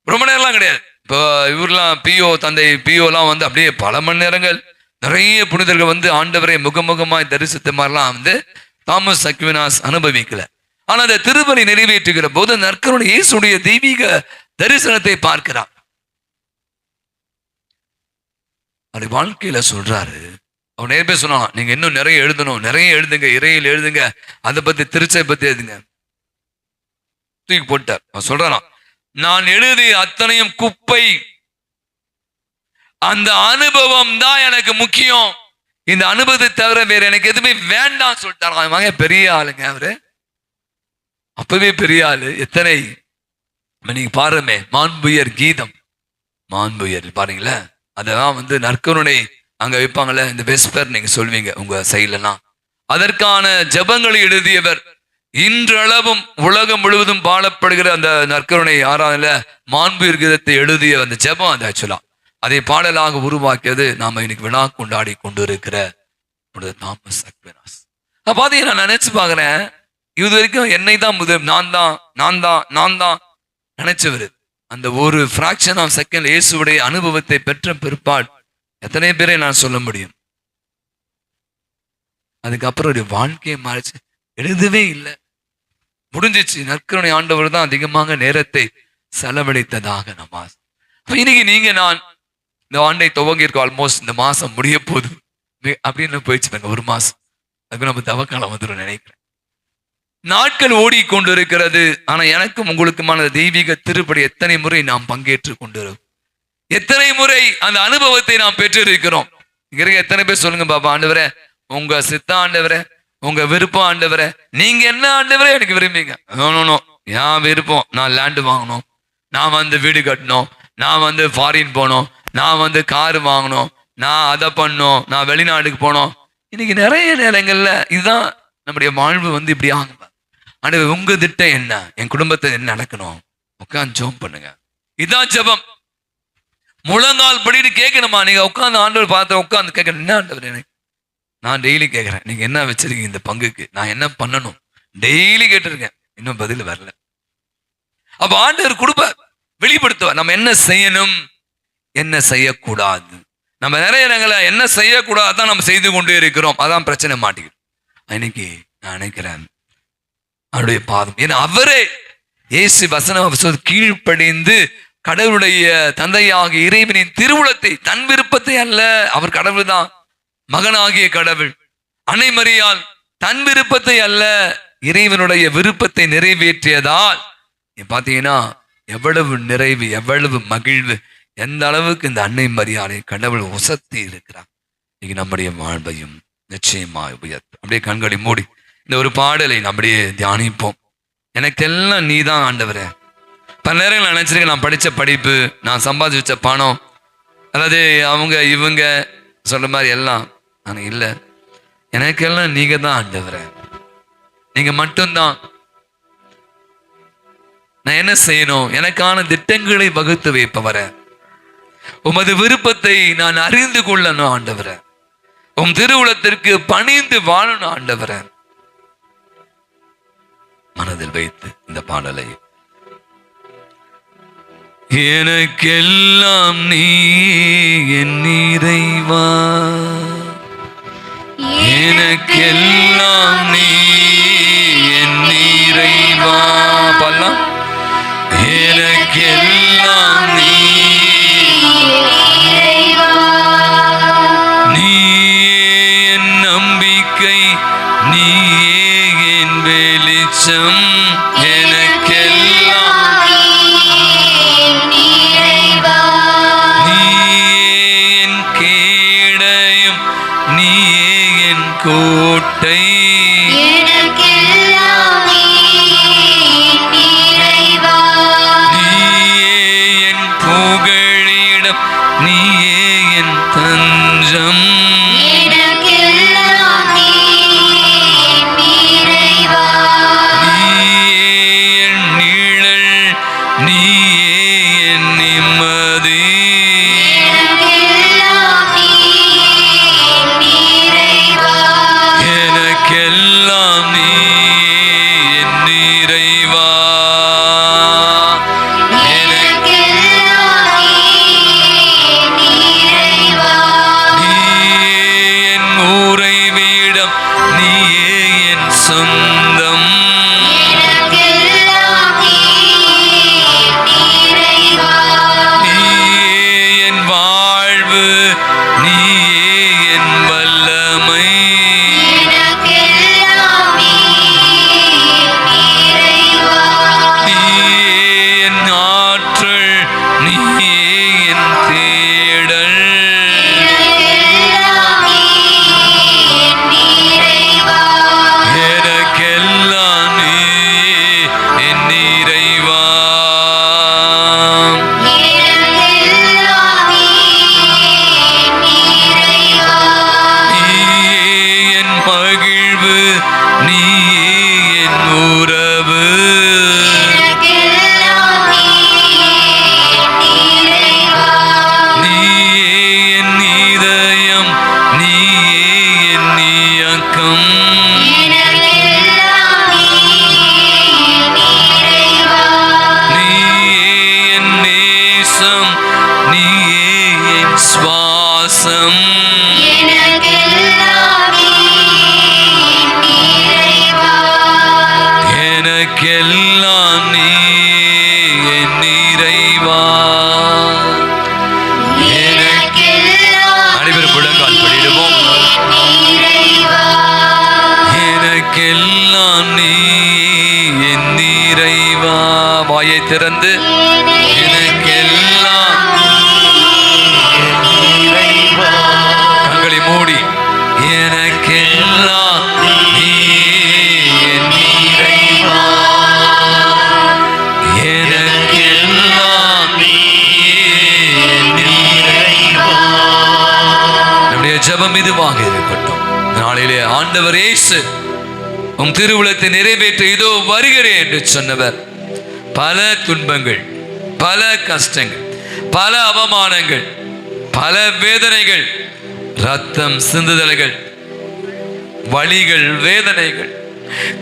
ரொம்ப நேரம்லாம் கிடையாது. இப்போ இவரெல்லாம் தந்தை பிஓலாம் வந்து அப்படியே பல மணி நேரங்கள் நிறைய புனிதர்கள் வந்து ஆண்டவரை முகமுகமாய் தரிசித்த மாதிரிலாம் வந்து தாமஸ் அக்வினாஸ் அனுபவிக்கல. ஆனா அந்த திருப்பலி நிறைவேற்றுகிற போது நற்கருணை இயேசுடைய தெய்வீக தரிசனத்தை பார்க்கிறார். அப்படி வாழ்க்கையில சொல்றாரு. அவர் நிறைய பேர் சொன்னான், நீங்க இன்னும் நிறைய எழுதணும், நிறைய எழுதுங்க, இறையில் எழுதுங்க, அதை பத்தி திருச்சை பத்தி எழுதுங்க. தூக்கி போட்டார். அவர் சொல்றான், நான் எழுதிய அத்தனையும் குப்பை, அந்த அனுபவம் தான் எனக்கு முக்கியம், இந்த அனுபவத்தை தவிர வேற எனக்கு எதுவுமே வேண்டாம் சொல்லிட்டாங்க. பெரிய ஆளுங்க அவரு, அப்பவே பெரிய ஆளு. எத்தனை நீங்க பாருமே, மாண்புயர் கீதம், மாண்புயர் பாருங்களே, அதெல்லாம் வந்து நற்கருணை அங்க வைப்பாங்கல்ல, இந்த வெஸ்பர் நீங்க சொல்வீங்க உங்க சைட்லாம். அதற்கான ஜபங்களை எழுதியவர். இன்றளவும் உலகம் முழுவதும் பாடப்படுகிற அந்த நற்கருணை ஆராதனையில மாண்புயர் கீதத்தை எழுதிய அந்த ஜபம் அது ஆக்சுவலா அதை பாடலாக உருவாக்கியது நாம இன்னைக்கு விழா கொண்டாடி கொண்டு இருக்கிற தாமஸ் அக்வினாஸ். பாத்தீங்கன்னா நான் நினைச்சு பாக்குறேன், இது வரைக்கும் என்னை தான் முதல் நான் தான் நினைச்சவர் அந்த ஒரு பிராக்ஷன் ஆஃப் செகண்ட் இயேசுடைய அனுபவத்தை பெற்ற பிற்பாடு எத்தனை பேரை நான் சொல்ல முடியும். அதுக்கப்புறம் ஒரு வாழ்க்கையை மாறிச்சு, எழுதவே இல்லை, முடிஞ்சிச்சு. நற்கருணை ஆண்டவர் தான் அதிகமாக நேரத்தை செலவழித்ததாக நம்ம. இன்னைக்கு நீங்க நான் இந்த ஆண்டை துவங்கியிருக்கோம், ஆல்மோஸ்ட் இந்த மாசம் முடிய போகுது அப்படின்னு போயிடுச்சு. ஒரு மாசம் அதுக்கு நம்ம தவக்காலம் வந்துடும் நினைக்கிறேன். நாட்கள் ஓடிக்கொண்டு இருக்கிறது. ஆனா எனக்கும் உங்களுக்குமான தெய்வீக திருப்படி எத்தனை முறை நாம் பங்கேற்று கொண்டிருக்கிறோம், எத்தனை முறை அந்த அனுபவத்தை நாம் பெற்றிருக்கிறோம். இங்க எத்தனை பேர் சொல்லுங்க பாப்பா, ஆண்டவரே உங்க சித்த ஆண்டவரே, உங்க விருப்பம் ஆண்டவரே, நீங்க என்ன ஆண்டவரே எனக்கு விரும்புங்க. என் விருப்பம், நான் லேண்டு வாங்கணும், நான் வந்து வீடு கட்டணும், நான் வந்து ஃபாரின் போனோம், நான் வந்து காரு வாங்கணும், நான் அதை பண்ணோம், நான் வெளிநாட்டுக்கு போனோம். இன்னைக்கு நிறைய நேரங்கள்ல இதுதான் நம்முடைய வாழ்வு வந்து இப்படி ஆகும். ஆண்டவர் உங்க திட்டம் என்ன, என் குடும்பத்தை என்ன நடக்கணும், உட்காந்து ஜெபம் பண்ணுங்க. இதான் ஜெபம். முழங்கால் படிட்டு கேட்கணுமா? நீங்க உட்காந்து ஆண்டவர் பார்த்து உட்காந்து கேட்கணும், என்ன ஆண்டவர் எனக்கு, நான் டெய்லி கேட்கிறேன், நீங்க என்ன வச்சிருக்கீங்க இந்த பங்குக்கு, நான் என்ன பண்ணணும், டெய்லி கேட்டிருக்கேன், இன்னும் பதில் வரல. அப்ப ஆண்டவர் கொடுப்பார், வெளிப்படுத்துவார் நம்ம என்ன செய்யணும், என்ன செய்யக்கூடாது. நம்ம நிறைய இடங்களை என்ன செய்யக்கூடாதான் நம்ம செய்து கொண்டே இருக்கிறோம். அதான் பிரச்சனை மாட்டிக்கிறோம். இன்னைக்கு நான் நினைக்கிறேன் அவருடைய பாதம், ஏன்னா அவரே இயேசு வசனம் கீழ்ப்படிந்து கடவுளுடைய தந்தையாக இறைவனின் திருவுளத்தை, தன் விருப்பத்தை அல்ல, அவர் கடவுள் தான், மகனாகிய கடவுள். அன்னை மரியாள் தன் விருப்பத்தை அல்ல, இறைவனுடைய விருப்பத்தை நிறைவேற்றியதால் பாத்தீங்கன்னா எவ்வளவு நிறைவு, எவ்வளவு மகிழ்வு, எந்த அளவுக்கு இந்த அன்னை மரியாதை கடவுள் உசத்தி இருக்கிறார். இன்னைக்கு நம்முடைய வாழ்வையும் நிச்சயமாய் உயர்த்தும். அப்படியே கண்களை மூடி இந்த ஒரு பாடலை நம்முடைய தியானிப்போம். எனக்கு எல்லாம் நீதான் ஆண்டவரே. பல நேரங்கள் நினைச்சிருக்கேன், நான் படிச்ச படிப்பு, நான் சம்பாதிச்சு வச்ச பணம், அதாவது அவங்க இவங்க சொல்ற மாதிரி எல்லாம் ஆனா இல்லை, எனக்கெல்லாம் நீங்க தான் ஆண்டவரே, நீங்க மட்டும்தான். நான் என்ன செய்யணும்? எனக்கான திட்டங்களை வகுத்து வைப்பவர, உமது விருப்பத்தை நான் அறிந்து கொள்ளணும் ஆண்டவர, உம் திருவுளத்திற்கு பணிந்து வாழணும் ஆண்டவர. மனதில் வைத்து இந்த பாடலை, எனக்கெல்லாம் நீ என் இறைவா, எனக்கெல்லாம் நீ என் இறைவா, பாடலாம். எனக்கெல்லாம் நீ என் நம்பிக்கை, நீயே என் வெளிச்சம், எனக்கெல்லாம் கோட்டை, நீயே என் புகழிடம், நீயே என் தஞ்சம், நீயே என் நிழல், நீயே என் நிம்மதி, எனக்கெல்லாம் நீ என் இறைவா, நீயே என் உறைவிடம், நீயே என் சொந்தம், நீயே என் வாழ்வு, நீயே என் வல்லமை, சுவாசம், எனக்கெல்லாம் நீ என் இறைவா, அனைவரும் முழங்கால் படிடுவோம். எனக்கெல்லாம் நீ என் இறைவா, வாயை திறந்து எனக்கெல்லாம், கண்களை மூடி எனக்கெல்லாம் நீ என் இறைவா, எனக்கெல்லாம் நீ என் இறைவா. நம்முடைய ஜெபம் இதுவாக இருக்கட்டும். நாளிலே ஆண்டவர் இயேசு உம் திருவுளத்தை நிறைவேற்ற இதோ வருகிறேன் என்று சொன்னவர், பல துன்பங்கள், பல கஷ்டங்கள், பல அவமானங்கள், பல வேதனைகள், ரத்தம் சிந்துதல்கள், வலிகள், வேதனைகள்,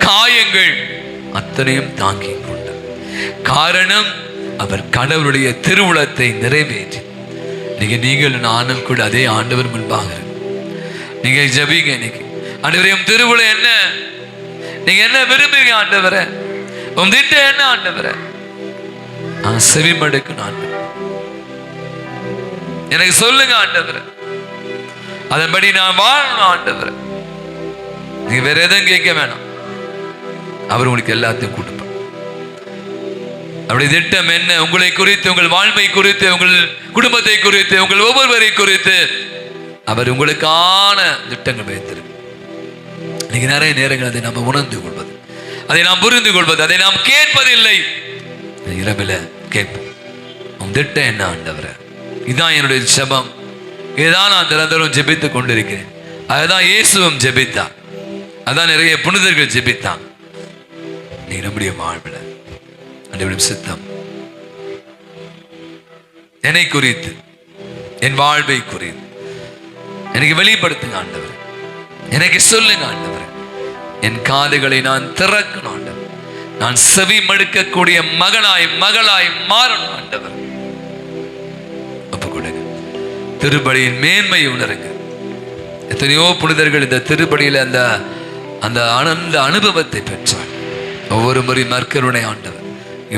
காயங்கள் அத்தனையும் தாங்கிக் கொண்டார். காரணம், அவர் கடவுளுடைய திருவுளத்தை நிறைவேற்றி. நீங்கள் நானும் கூட அதே ஆண்டவர் முன்பாக நீங்க ஜெபிங்க. இன்னைக்கு ஆண்டவரே, திருவுளம் என்ன, நீங்க என்ன விரும்புவீங்க ஆண்டவரே? உம் திட்டம் என்ன ஆண்டவரே? செவிமடுக்கணும் ஆண்டவரே. எனக்கு சொல்லுங்க ஆண்டவரே, அதன்படி நான் வாழணும் ஆண்டவரே. நீங்க வேற எதுவும் கேட்க வேணாம், அவர் உங்களுக்கு எல்லாத்தையும் கொடுப்பார். அப்படி திட்டம் என்ன? உங்களை குறித்து, உங்கள் வாழ்வை குறித்து, உங்கள் குடும்பத்தை குறித்து, உங்கள் ஒவ்வொருவரை குறித்து அவர் உங்களுக்கான திட்டங்கள் வைத்திருக்கு. இன்னைக்கு நிறைய நேரங்கள் அதை நாம் உணர்ந்து கொள்வது, அதை நாம் புரிந்து கொள்வது, அதை நாம் கேட்பதில்லை. இரவில் கேட்போம், உன் திட்டம் என்ன ஆண்டவரே? இதுதான் என்னுடைய ஜெபம், இதுதான் நான் நிரந்தரம் ஜெபித்துக் கொண்டிருக்கிறேன். அதுதான் இயேசுவும் ஜெபித்தான், அதான் நிறைய புனிதர்கள் ஜெபித்தான். நீ நம்முடைய வாழ்வில் ஆண்டவரின் சித்தம் என்னை குறித்து, என் வாழ்வை குறித்து எனக்கு வெளிப்படுத்துங்க ஆண்டவர். எனக்கு சொல்லுங்க ஆண்டவர். என் காதுகளை நான் திறக்கணும் ஆண்டவர். நான் செவி மடுக்கக்கூடிய மகனாய் மகளாய் மாறணும் ஆண்டவர். ஒப்பு கொடுங்க. திருப்பலியின் மேன்மையை உணருங்க. எத்தனையோ புனிதர்கள் இந்த திருப்பலியில் அந்த அந்த ஆனந்த அனுபவத்தை பெற்றார். ஒவ்வொரு முறை மற்கருணை ஆண்டவர்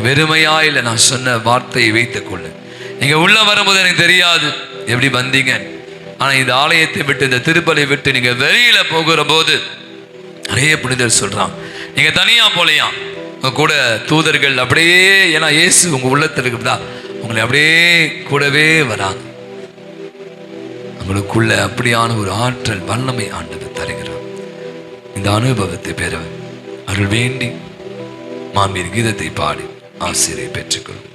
வெறுமையா இல்லை, நான் சொன்ன வார்த்தையை வைத்துக் கொள்ளு. நீங்க உள்ள வரும்போது எனக்கு தெரியாது எப்படி வந்தீங்க, ஆனா இந்த ஆலயத்தை விட்டு, இந்த திருப்பலை விட்டு நீங்க வெளியில போகிற போது நிறைய புனிதர் சொல்றான், நீங்க தனியா போலையா, உங்க கூட தூதர்கள் அப்படியே, ஏன்னா இயேசு உங்க உள்ளத்துல இருக்குதா, உங்களை அப்படியே கூடவே வராங்க. உங்களுக்குள்ள அப்படியான ஒரு ஆற்றல் வல்லமை ஆண்டவர் தருகிறார். இந்த அனுபவத்தை பெற அருள் வேண்டி மாமீர் கீதத்தை பாடி ஆசிரியை பெற்றுக்கொள்ளும்.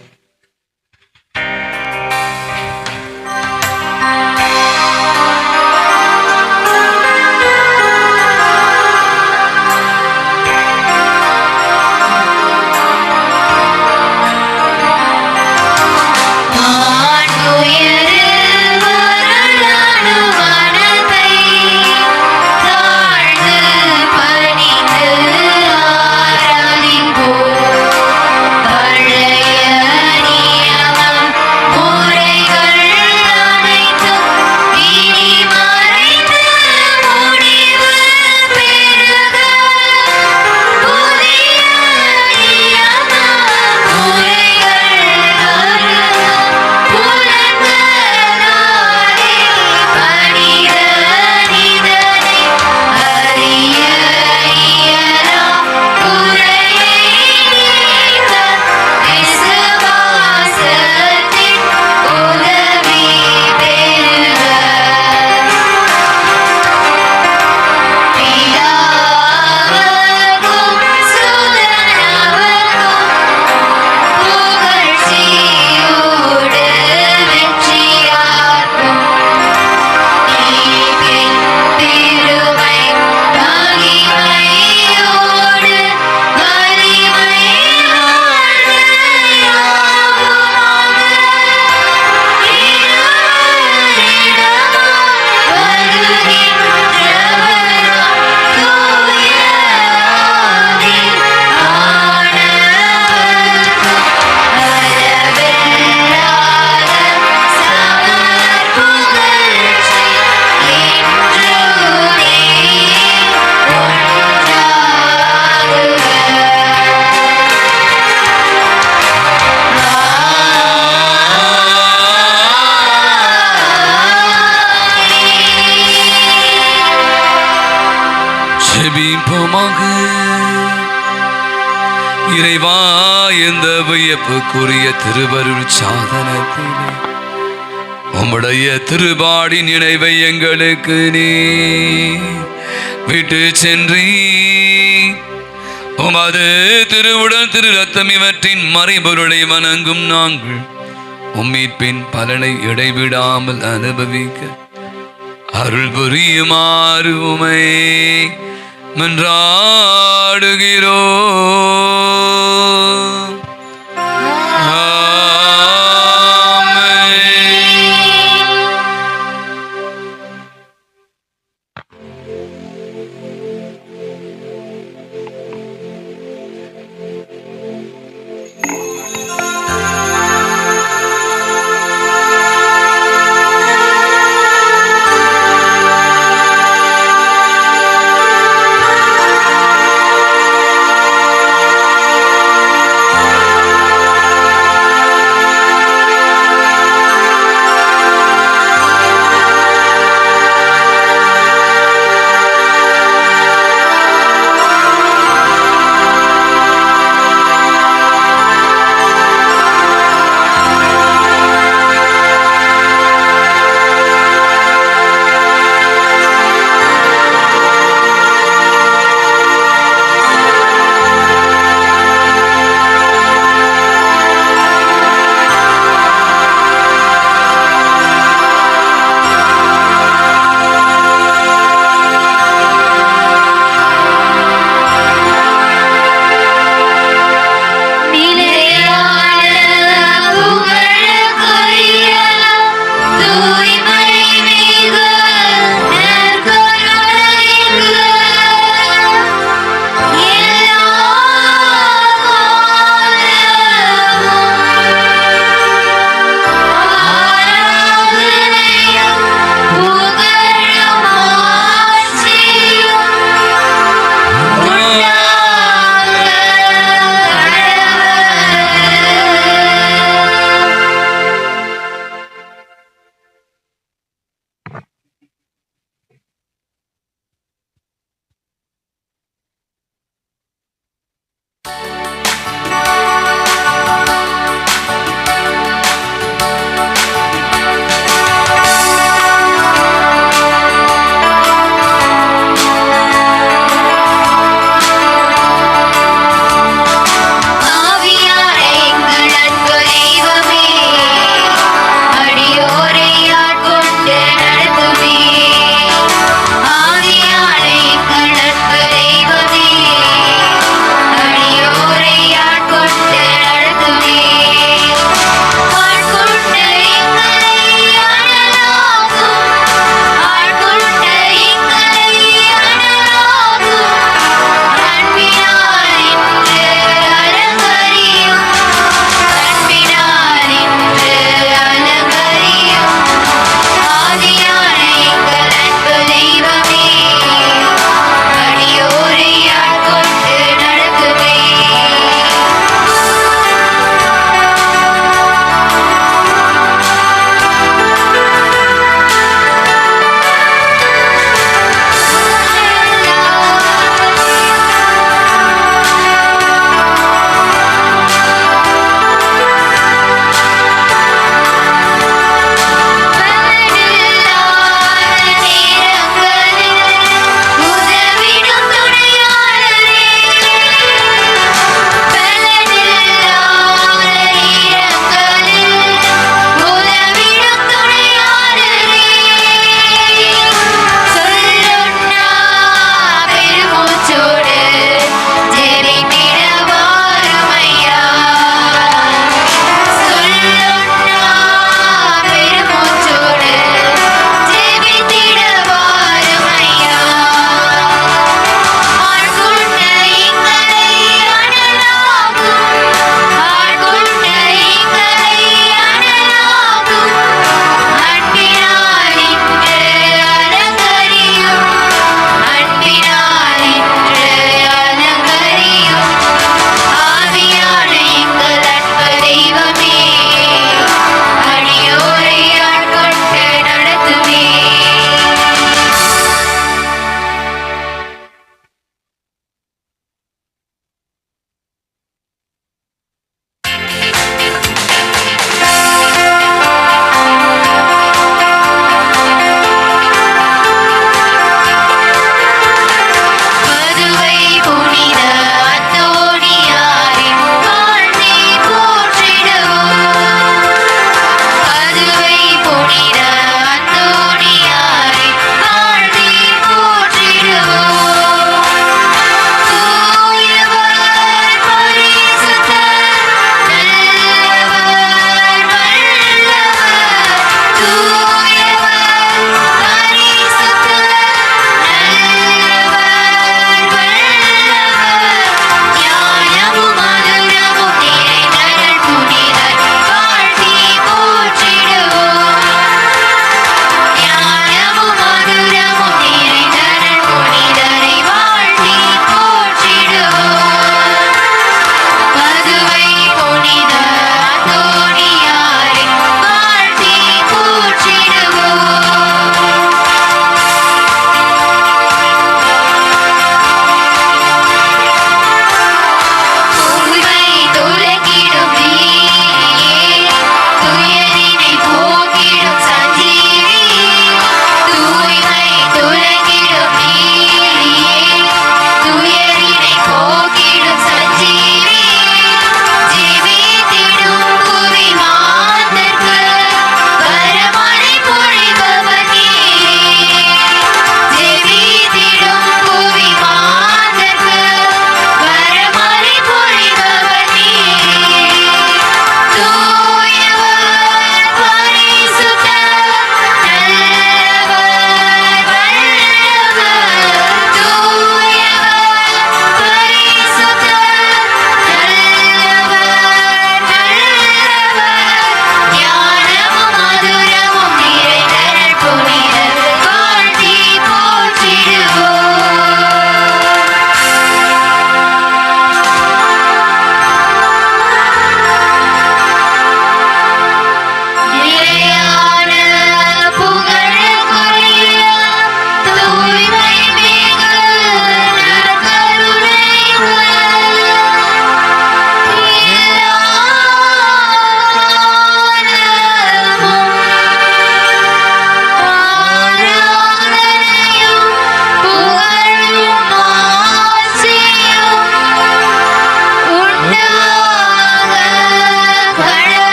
இறைவா, இந்த வியப்புக்குரிய திருவருள் சாதனத்திலே உம்முடைய திருபாடி நினைவை எங்களுக்கு நீ விட்டு சென்றீ. உமது திருவுடல் திரு ரத்தம் இவற்றின் மறைபொருளை வணங்கும் நாங்கள் உம்மீட்பின் பலனை இடைவிடாமல் அனுபவிக்க அருள் புரியுமாறு உமை மன்றாடுகிறோம்.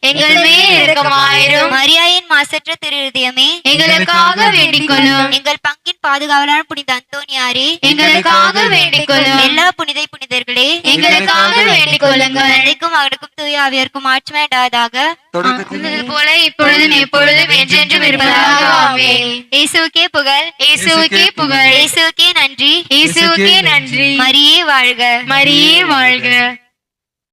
எங்கள் மேல் இரக்கமாயிரும். மரியாயின் மாசற்ற திருஹிருதயமே, எங்களுக்காக வேண்டிக் கொள்ளும். எங்கள் பங்கின் பாதுகாவலான புனித அந்தோனியாரே, எங்களுக்காக வேண்டிக் கொள்ளும். எல்லா புனிதர்களே, எங்களுக்காக வேண்டிக் கொள்ளுங்கள். தந்தைக்கும் மகனுக்கும் தூய ஆவியாருக்கும் ஆட்சிமை உண்டாவதாக. இருந்தது போல இப்பொழுதும் எப்பொழுதும் என்றென்றும் இருப்பதாக. ஆமென். இயேசுவுக்கே புகழ், இயேசுவுக்கே புகழ். இயேசுவுக்கே நன்றி. இயேசுவுக்கே நன்றி. மரியே வாழ்க. மரியே வாழ்க.